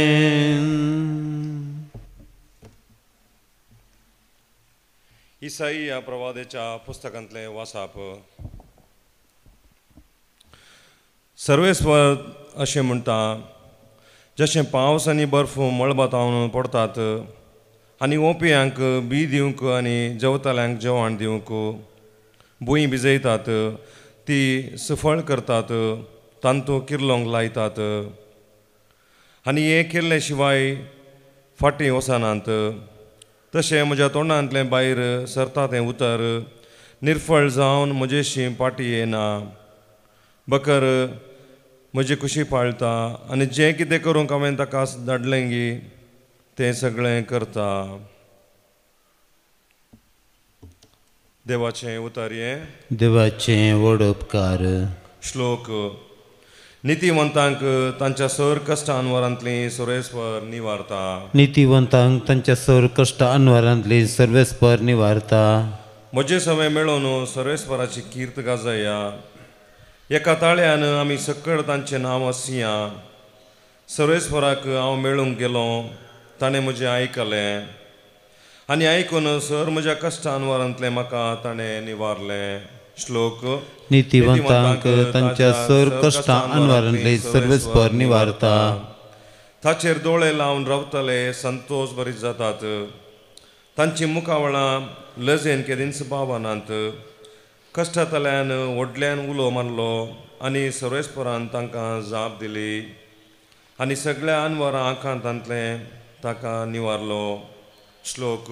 इसाई ह्या प्रवादेच्या पुस्तकांतलें वाचप. सर्वेस्वर अशें म्हणटा जशें पावस आनी बर्फ मळबातावन पडटात आनी ओंपयांक बी दिवंक आनी जेवताल्यांक जेवण दिवंक भुंय भिजयतात ती सुफळ करतात तांतू किर्लोंक लायतात आनी हे केल्ले शिवाय फाटीं वचनात. तशें म्हज्या तोंडांतलें भायर सरता तें उतर निर्फळ जावन म्हजेशी पाटी येना. बकर म्हजी खुशी पाळटा आनी जें कितें करूंक हांवें ताका धाडलें गी तें सगळें करता. देवाचें उतर हें. देवाचें व्हड उपकार. श्लोक. नितीवंतांक तांच्या सर कश्ट अनवरांतली सर्वेस्पर निवारता. नितीवंतांक तांच्या सर कश्ट अनवरांतली सर्वेस्पर निवारता. म्हजे सवय मेळोवन सर्वेस्पराची कीर्त गाजया. एका ताळ्यान आमी सकळ तांचें नांव आसिया. सर्वेस्पराक हांव मेळूंक गेलो ताणें म्हजें आयकलें आनी आयकून सर म्हज्या कश्ट अनवरांतलें म्हाका ताणें निवारलें. श्लोक नितिवंतांक तांच्या सर कश्टां अनवरांतली सर्वेस्पर निवारता. ताचेर दोळे लावन रावतले संतोष बरीत जातात. तांची मुखावळां लजेन केदींच भावनांत. कश्टांतल्यान व्हडल्यान उलो मारलो आनी सर्वेस्परान तांकां जाप दिली आनी सगळ्या अनवरां आखांतांतले ताका निवारलो. श्लोक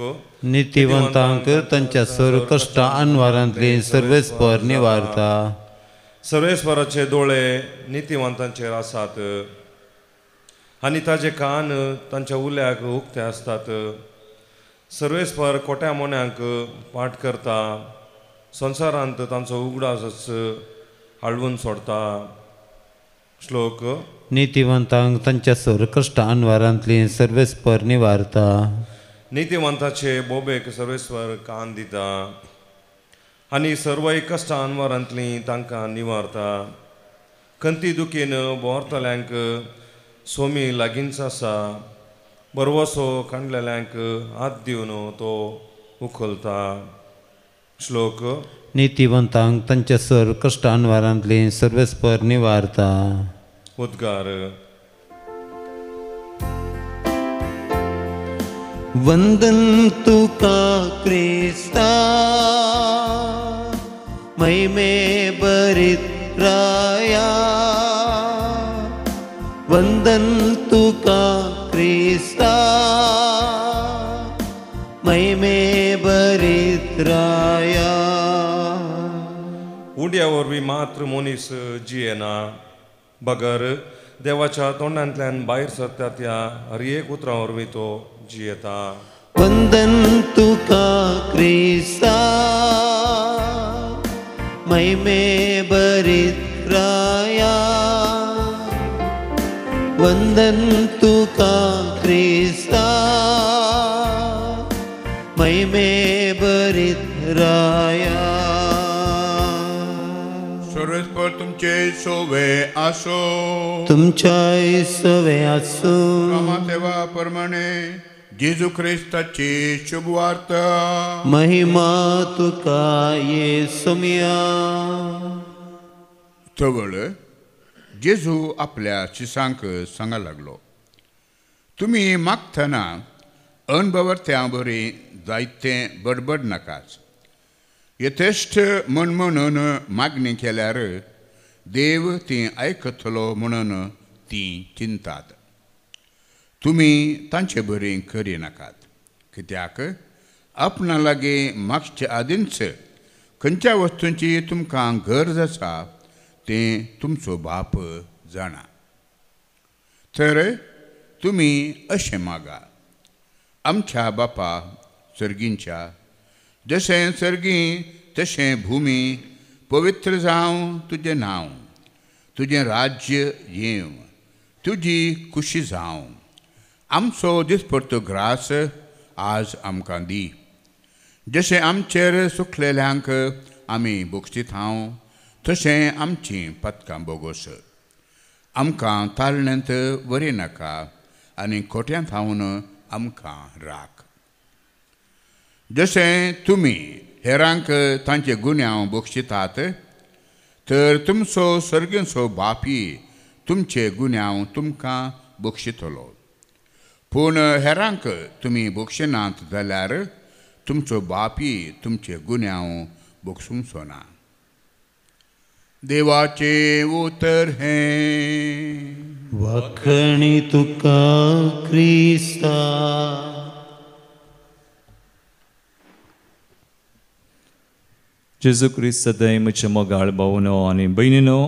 नितिवंतांक तांच्या सर कश्टां अनवरांतली सर्वेस्पर निवारता. सर्वेस्पराचे दोळे नितिवंतांचेर आसात आनी ताजे कान तांच्या उल्याक उक्ते आसतात. सर्वेस्पर खोट्या मोन्यांक पाट करता. संवसारांत तांचो उगडास हाळवून सोडता. श्लोक नितिवंतांक तांच्या सर कश्टां अनवरांतली सर्वेस्पर निवारता. नितिवंताचे बोबेक सर्वेस्वर कान दिता आनी सर्वय कश्टां अनवरांतली तांकां निवारता. खंती दुखीन बोरतल्यांक सोमी लागींच आसा. बरवसो काणलेल्यांक हात दिवन तो उखलता. श्लोक नितिवंतांक तांच्या सर कश्टां अनवरांतली सर्वेस्पर निवारता. उद्गार वंदन तुका क्रिस्ता महिमे बरीत राया. वंदन तुका क्रिस्ता महिमे बरीत राया. उड्या वरवीं मात्र मनीस जियेना. बगर देवाच्या तोंडांतल्यान भायर सरता त्या हर एक उतरां वरवीं तो जियेता. वंदन तुका क्रिस्ता महिमे बरीत राया. वंदन तुका क्रिस्ता महिमे बरीत राया. सर्वेस्पर तुमचे सोवे आसो. तुमच्याय सवे आसो. देवा प्रमाणे जेजू ख्रिस्ताची शुभ वार्ता. महिमा तुका येसुमिया. तवळ जेजू आपल्या शिसांक सांगा लागलो, तुमी मागतना अणभवत्या बरी जायते बडबड नाकाच. यथेश्ट म्हण म्हणून मागणी केल्यार देव ती आयकतलो म्हणून ती चिंतात. तुमी तांचे बरी करी नाकात. कित्याक आपणा लागीं मागचे आदींच खंयच्या वस्तूंची तुमकां गरज आसा तें तुमचो बाप जाणा. तर तुमी अशें मागा, आमच्या बापा सर्गींच्या, जशें सर्गी तशें भुमी पवित्र जावं तुजें नांव. तुजें राज्य येवं. तुजी खुशी जावं. आमचो दिसपडटो ग्रास आज आमकां दी. जशें आमचेर सुखलेल्यांक आमी बक्षीत हांव, तशें आमची पथकां बोगोस. आमकां ताळण्यांत व्हरी नाका आनी खोट्यांत हावून आमकां राख. जशें तुमी हेरांक तांचे गुन्यांव बक्षितात, तर तुमचो सर्गीचो बापी तुमचे गुन्यांव तुमकां बक्षितलो. पूण हेरांक तुमी बक्षिनात जाल्यार तुमचो बापी तुमचे गुन्यांव बक्षूंचो ना. देवाचे उतर हें. वाखणी तुका क्रिस्ता. जेजू क्रिस्त सदांय म्हज्या मोगाळ भावनो आनी भयणीनो,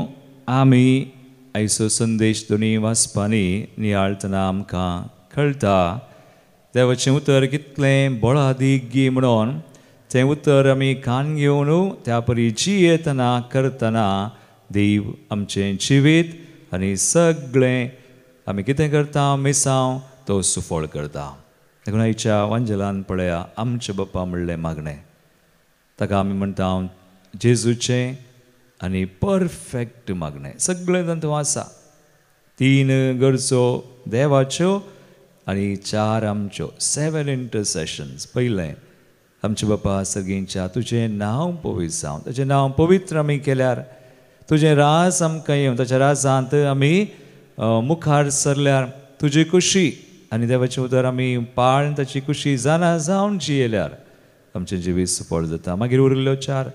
आमी आयचो संदेश दोनी वाचपांनी नियाळतना आमकां कळटा देवाचें उतर कितलें बोळादीक गी म्हणून तें उतर आमी कान घेवन त्या परी जियेतना करतना देव आमचें जिवीत आनी सगळें आमी कितें करता मिसांव तो सुफळ करता. देखून आयच्या वांजेलान पळया आमच्या बापा म्हणलें मागणें. ताका आमी म्हणटा जेजूचें आनी परफेक्ट मागणें. सगळें तातूंत आसा. 3 गरजो देवाच्यो आनी 4 आमच्यो. 7 इंटरसेशन्स. पयलें आमचे बापा सगळींच्या तुजें नांव पवित्र जावं, ताचें नांव पवित्र आमी केल्यार तुजें रास आमकां येवं, ताच्या रासांत आमी मुखार सरल्यार तुजी खुशी आनी देवाचें उतर आमी पाळून ताची खुशी जाणा जावन जियेल्यार आमचें जिवीत सफळ जाता. मागीर उरिल्लो 4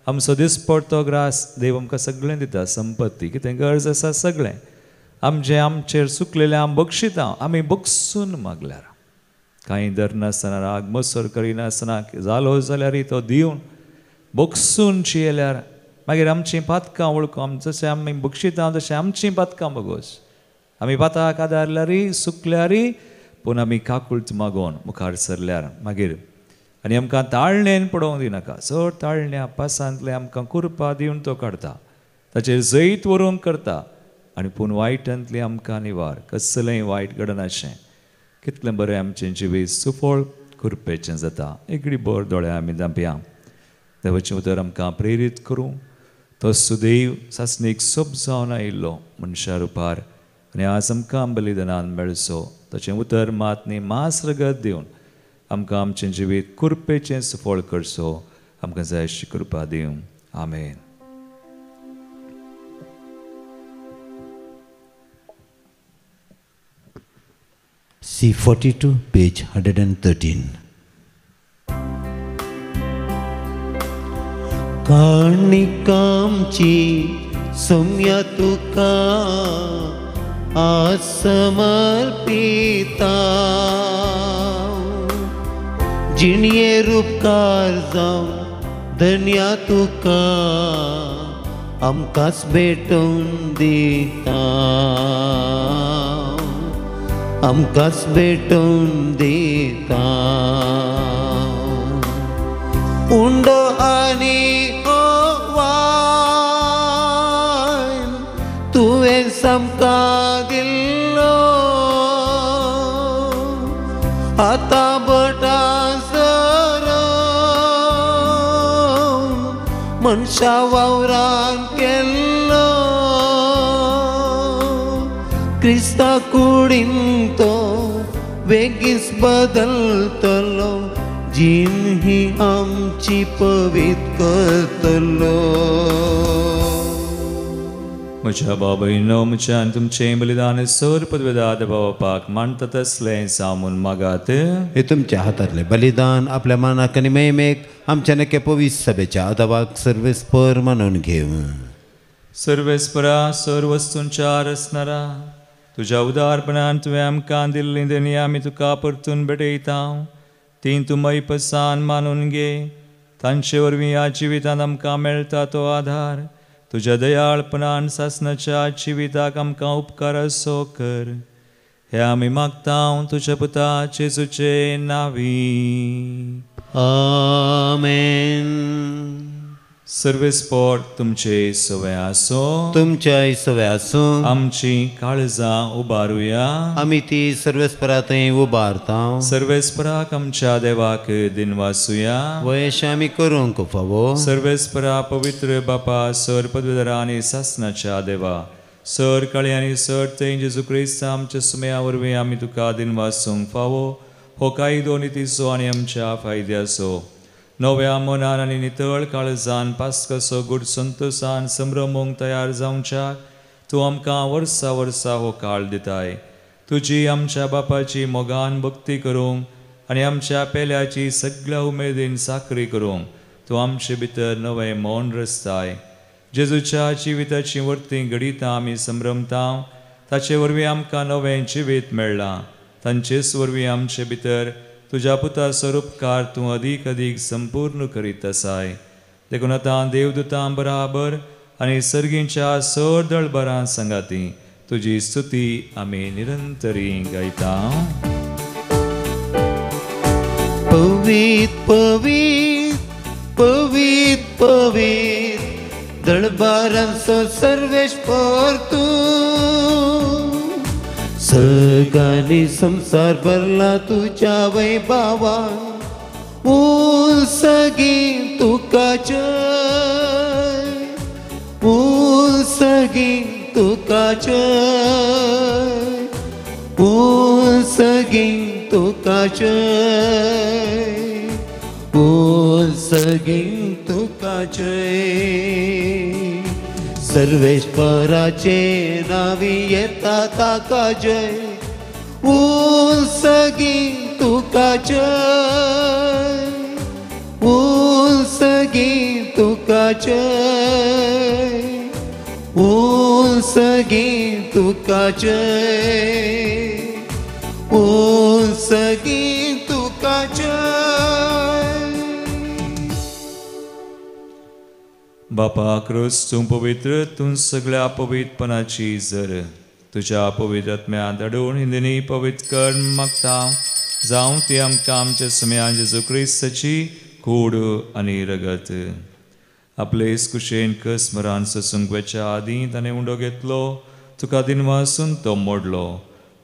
आमचो दिसपडतो ग्रास देव आमकां सगळें दिता, संपत्ती कितें गरज आसा सगळें आमचेर सुकलेलें आम बक्षिता आमी बगसून मागल्यार कांय धरनासतना राग मसर करिनासतना जालो जाल्यार तो दिवन बगसून जियेल्यार मागीर आमचीं पातकां वळखून जशें आमी बक्षिता तशें आमचीं पातकां बगोस आमी पाताक आदारल्यारी सुकल्यारी पूण आमी काकुळट मागोवन मुखार सरल्यार मागीर आनी आमकां ताळणेन पडोवंक दिनाका, चड ताळण्या पासांतले आमकां कुरपा दिवन तो काडता, ताचेर जैत व्हरूंक करता आनी पूण वायटांतली आमकां निवार, कसलेंय वायट घडनाशें. कितलें बरें आमचें जिवीत सुफळ कुरपेचें जाता. एगडी बोर दोळे आमी धांपया. देवाचें उतर आमकां प्रेरीत करूं. तो सुदैव सासणेक सोब जावन आयिल्लो मनशा रुपार आनी आज आमकां बलिदानान मेळचो ताचें उतर मात न्ही मास रगत दिवन आमकां आमचें जिवीत कुरपेचें सफळ करचो आमकां जाय अशी कृपा दिवं. आमेन. C42 page 113. काणिकांची सौम्या तुका आज समर्पिता जिणये उपकार जावं धन्या तुका आमकांच भेटून दिता आमकांच भेटून दिता उंडो आनी तुवें आमकां दिल्लो आतां बटा मनशा वावरान केल्लो क्रिस्ता कुडीन तो वेगीच बदलतलो जीण ही आमची पवित्र करतलो. म्हज्या बाबयनो म्हज्यान तुमचें बलिदान सर पदवेदाद बापाक मानता तसलें सामून मागात. हे तुमच्या हातांतलें बलिदान आपल्या मानाक आनी मेमेक आमच्या नके पवित्र सभेच्या आदावाक सर्वेस्पर मानून घेव. सर्वेस्परा सर वस्तूंच्या रचणारा तुज्या उदारपणान तुवें आमकां दिल्लीं देणी आमी तुका परतून भेटयता. तीं तूं मैपसान मानून घे. तांचे वरवीं ह्या जिवितांत आमकां मेळटा तो आधार तुज्या दयाळपणान सासणाच्या जिविताक आमकां उपकार असो कर. हे आमी मागता तुज्या पुता जेजूचे नांवी. आमेन. सर्वेस्पर तुमचे सवय आसो. तुमच्याय सवय आसो. आमची काळजां उबारुया. आमी ती सर्वेस्परांतय उबारता. सर्वेस्पराक आमच्या देवाक दिनवासुया. वयश आमी करूंक फावो. सर्वेस्परा पवित्र बापा सर पदवीधरा आनी सासणाच्या देवा सर काळी आनी सर थंय जेजू क्रिस्त आमच्या सुमया वरवीं आमी तुका दिनवासूंक फावो. हो कायदो नितीचो आनी आमच्या फायद्याचो नव्या मनान आनी नितळ काळजान पास्कसो गूढ संतोषान संभ्रमोंक तयार जावच्याक तूं आमकां वर्सा वर्सा हो काळ दिताय. तुजी आमच्या बापाची मोगान भक्ती करूंक आनी आमच्या पेल्याची सगळ्या उमेदीन साखरी करूंक तूं आमचे भितर नवें मौन रचताय. जेजूच्या जिविताची वर्ती घडिता आमी संभ्रमता. ताचे वरवीं आमकां नवें जिवीत मेळ्ळां. तांचेच वरवीं आमचे भितर तुज्या पुता स्वरूपकार तूं अदीक अदीक संपूर्ण करीत आसाय. देखून आतां देवदूतां बराबर आनी सर्गींच्या सर दळबरां संगाती तुजी स्तुती आमी निरंतरी गायता. पवित्र पवित्र पवित्र पवित्र दळबारांचो सर्वेस्पर तूं सगळ्यांनी संसार भरला तुज्या वैभवान सगळीं तुका जय सगळीं तुका जय सगळीं तुका जय सगीं तुका जय सर्वेश्वराचे नावी येता ताका जय सगीं तुका जय सगीं तुका जय सगीं तुका जय सगीं तुका जय बापा क्रूस तूं पवित्र तूं सगळ्या पवित्रपणाची जर तुझ्या पवित्र आत्म्या धाडून हिंदीनी पवित्र कर मागता जावं ती आमकां आमच्या समयान जेजू क्रिस्ताची कूड आनी रगत आपले कुशेन कसमरान ससूंक वेच्या आदीं ताणें उंडो घेतलो तुका दिनवासून तो मोडलो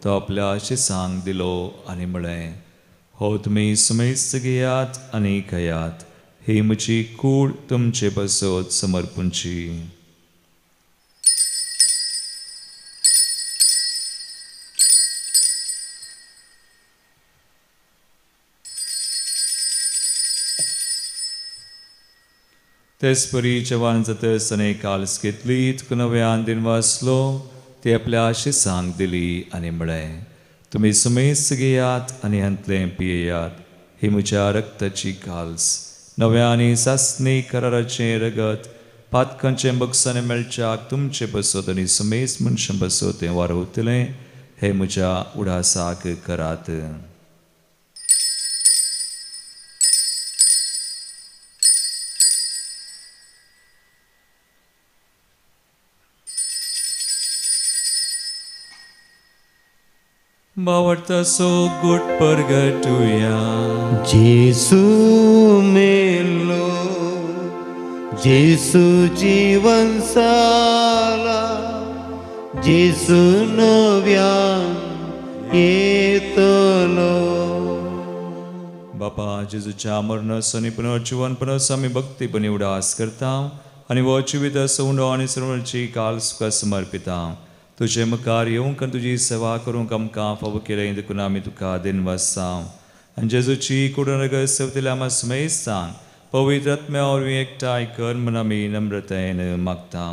तो आपल्या शिसांक दिलो आनी म्हळें हो तुमी समेस्त घेयात आनी खयात ही म्हजी कूड तुमचे बसत समर्पूंची तेच परी जवान जातस अनेक काल्स घेतली तुका नव्यान दिन वाचलो ते आपल्या शिसांक दिली आनी म्हळें तुमी समेस्त घेयात आनी हंतलें पियेयात ही म्हज्या रक्ताची काल्स नव्या आनी सासणी कराराचें रगत पातकांचें बक्षांनी मेळच्याक तुमचे बसत आनी समेस्त मनशां बसत तें वारवतलें हे म्हज्या उडासाक करात बावडता सो गुट परगटुया जेसू मेलो जेसू जीवन साला जेसू नव्यान येतलो बापा जेजूच्या मरणासो पुनर्जीवनपणास आमी भक्तीपणी उडास करता आनी वो जिवीत उंडो आनी सर्वांची काल सुखा समर्पिता तुझे मुखार येवंक आनी तुजी सेवा करूंक आमकां फावो केलें देखून आमी तुका दिन वाजता आनी जेजूची कुडून रगत सेवतल्या आमा समेस्तांक पवित्र आत्म्या वरवीं एकठांय कर म्हूण आमी नम्रतायेन मागता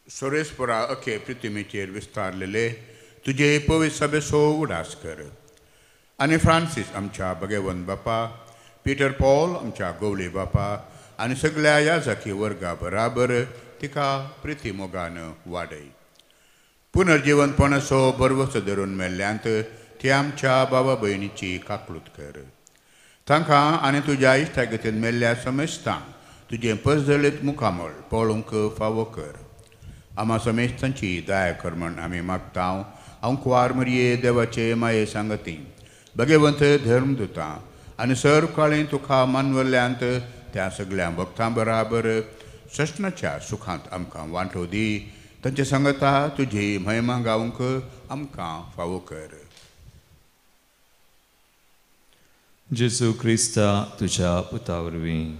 सोरेस्परा अखे पृथ्वीचेर विस्तारलेले तुझे पवित्र सभेचो उडास कर आनी फ्रांसीस आमच्या भगवंत बापा पिटर पॉल आमच्या गवळे बापा आनी सगळ्या याजकी वर्गा बराबर तिका प्रिती मोगान वाडय पुनर्जीवनपणाचो बरवस धरून मेल्ल्यांत ती आमच्या बाबा भयणीची काकळूत कर तांकां आनी तुज्या इश्टागतीन मेल्ल्या समेस्तांक तुजें पसदळीत मुखामळ पळोवंक फावो कर आमा समेस्तांची दया कर म्हण आमी मागता हांव कुवार मरये देवाचे माये सांगती भगवंत धर्मदुतां आनी सर्व काळी तुका मानवल्ल्यांत त्या सगळ्या भक्तां बराबर सशनाच्या सुखांत आमकां वांटो दी तांचे सांगता तुजी महिमा गावंक आमकां फावो कर जेजू क्रिस्ता तुज्या पुता वरवीं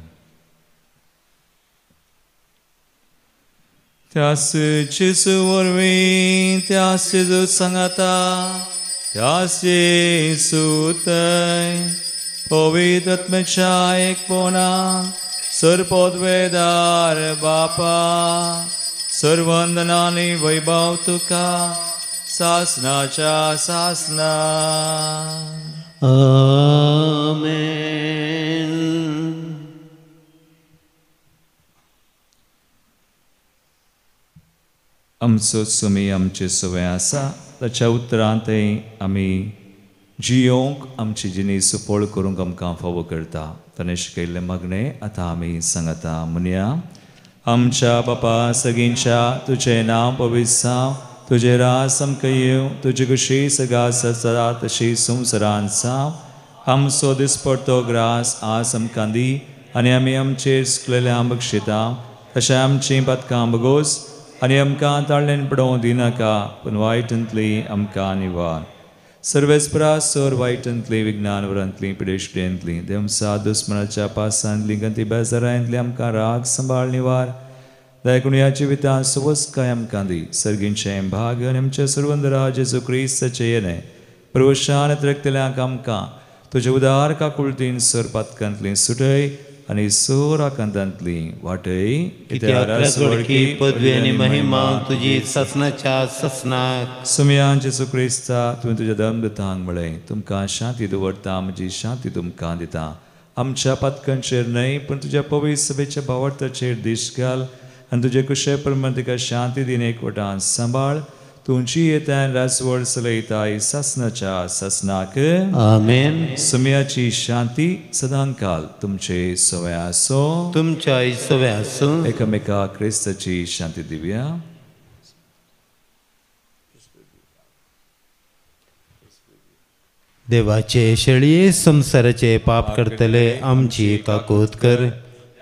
त्यास जेजू वरवीं त्यास जेजू सांगता त्यास जेजू थंय पवित्र आत्म्याच्या एकपणा सर्पोद्वेदार बापा सर्वंदनानी वैभव तुका सासनाच्या सासना आमेन आमचो सुमी आमचे सवय आसा ताच्या उत्तरांतय आमी जियोंक आमची जिणी सुपळ करूंक आमकां फावो करता ताणें शिकयल्लें मागणें आतां आमी सांगता म्हणया आमच्या बापा सगळींच्या तुजें नांव पवित्र जावं तुजें राज आमकां येवं तुजी कशी सगास आसा तशी संवसारांत जावं आमचो दिसपडटो ग्रास आज आमकां दी आनी आमी आमचेर सुकलेल्या बक्षिता तशें आमची पदकां बगोस आनी आमकां ताळ्ळेन पडोवं दिनाका पूण वायटांतली आमकां निवार सर्वेस्परा सर वायटांतली विज्ञानवरांतली पिडेश्ट्यांतली देवसा दुस्मनाच्या पासांतली गंती बेजारांतली आमकां राग सांबाळ निवार दयकुणया जिवितां सुवस्काय आमकां दी सर्गींचें भाग आनी आमच्या सर्वंदरा जेजू क्रिस्ताचें येणें प्रवशान रक्तल्यांक आमकां तुझे उदार काकुळतीन सर पातकांतली सुटय आनी सोर आकांतांतली वाटय वडकी पदवी आनी महिमा तुजी ससनाच्या ससनाक सुमयान जेसू क्रिस्ता तुवें तुज्या दमदतांक म्हळें तुमकां शांती दवरता म्हजी शांती तुमकां दिता आमच्या पातकांचेर न्हय पण तुज्या पवित्र सभेच्या भावार्थाचेर दिश्ट घाल आनी तुजे कुशे प्रमाण तिका शांती दिन एकवटान सांबाळ तुमची येतान राजवड चलयता ससनाच्या ससनाक आमेन. सुमयाची शांती सदांकाल तुमचे सवय आसो तुमच्या सवय आसो एकामेका क्रिस्ताची शांती दिवया. देवाचे शेळये संसाराचे पाप करतले आमची काकूत कर.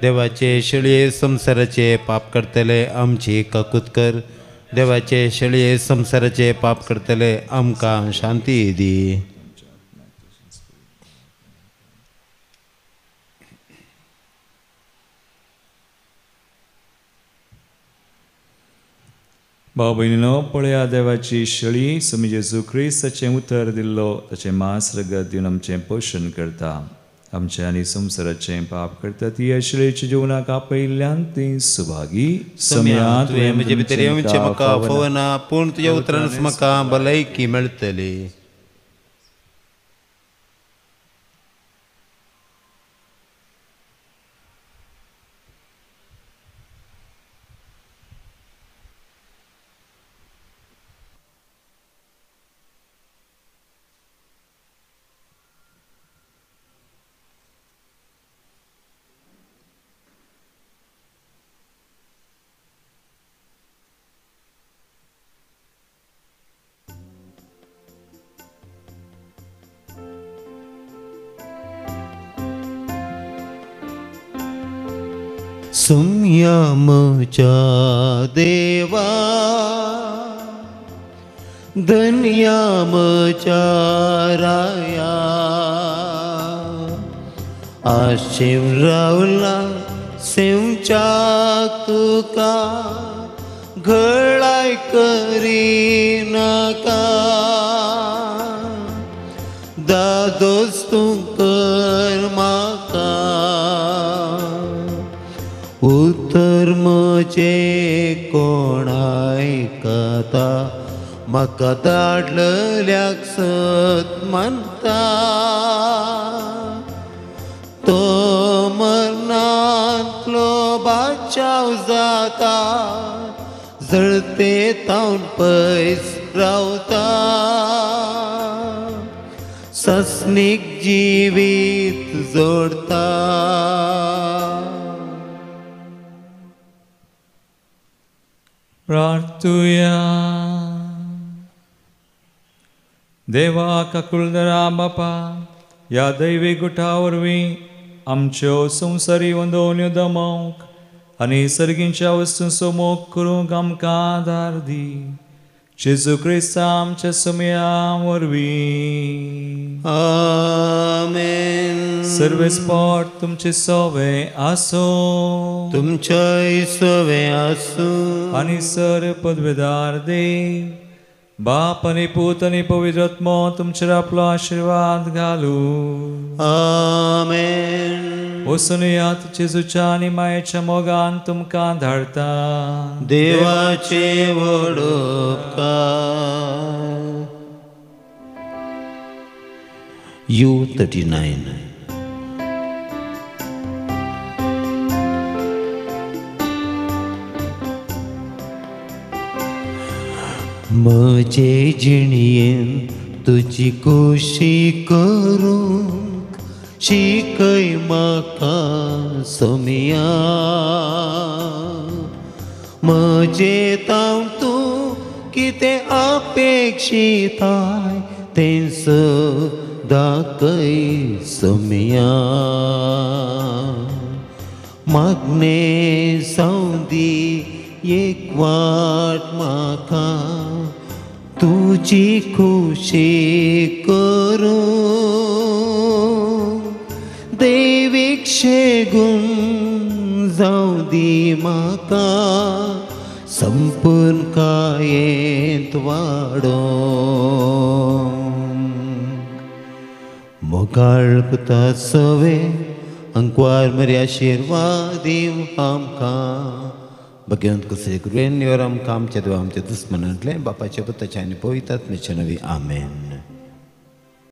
देवाचे शेळये संसाराचे पाप करतले आमची काकूत कर. देवाचे शेळये संसाराचे पाप करतले आमकां शांती दी. भाव भयणीनो पळया देवाची शेळी समी जेजू क्रिस्ताचें उतर दिल्लो ताचें मांस रगत दिवन आमचें पोशण करता आमचें आनी संवसाराचें पाप करता ती ह्या शेळयेच्या जिवनाक आपयल्ल्यान ती सुभागी. सम्या तुवें म्हजे भितर येवचें म्हाका फवना पूण तुज्या उतरानच म्हाका भलायकी मेळटली. संयमच्या देवा धन्यामच्या राया आशेव रावला सेवच्या तुका घळाय करी नाका दादोस तूं कर म्हाका उतर म्हजे कोण आयकता म्हाका धाडलेल्याक सत म्हणटा तो मरणांतलो बाचाव जाता जळते तावन पयस रावता ससनीक जिवीत जोडता. प्रार्थुया. देवा काकुळदरा बापा ह्या दैवीक गुठा वरवीं आमच्यो संवसारी वंदोवण्यो दमोवंक आनी सर्गींच्या वस्तूंचो मोग करूंक आमकां आदार दी. जेजू क्रिस्ता आमच्या समया वरवीं. आमेन. सर्वेस्पॉट तुमचे सवे आसो तुमच्या सवे आसो आनी सर पदवेदार देव बाप आनी पूत आनी पवित्र आत्मो तुमचेर आपलो आशिर्वाद घालू. आमेन. वचून यात जेजूच्या आनी मायेच्या मोगान तुमकां धाडटा. देवाचे व्हड उपकार. U39. म्हजे जिणयेन तुजी खोशी करूंक शिकय म्हाका सोमिया. म्हजे ताव तूं कितें अपेक्षिताय तें दाखय सोमिया. मागणे सावदी एक वाट म्हाका तुजी खुशी करूं दैवीक शेगून जावं दी म्हाका संपूर्ण कायेंत वाडो. मुखार पुता सवे अंकवार मरे आशीर्वाद दिव आमकां भगवंत कसे करून आमकां आमच्या देवा आमच्या दुस्मनांतले बापाच्या पुताच्या आनी पवित्र आत्म्याच्या नवी आमेन.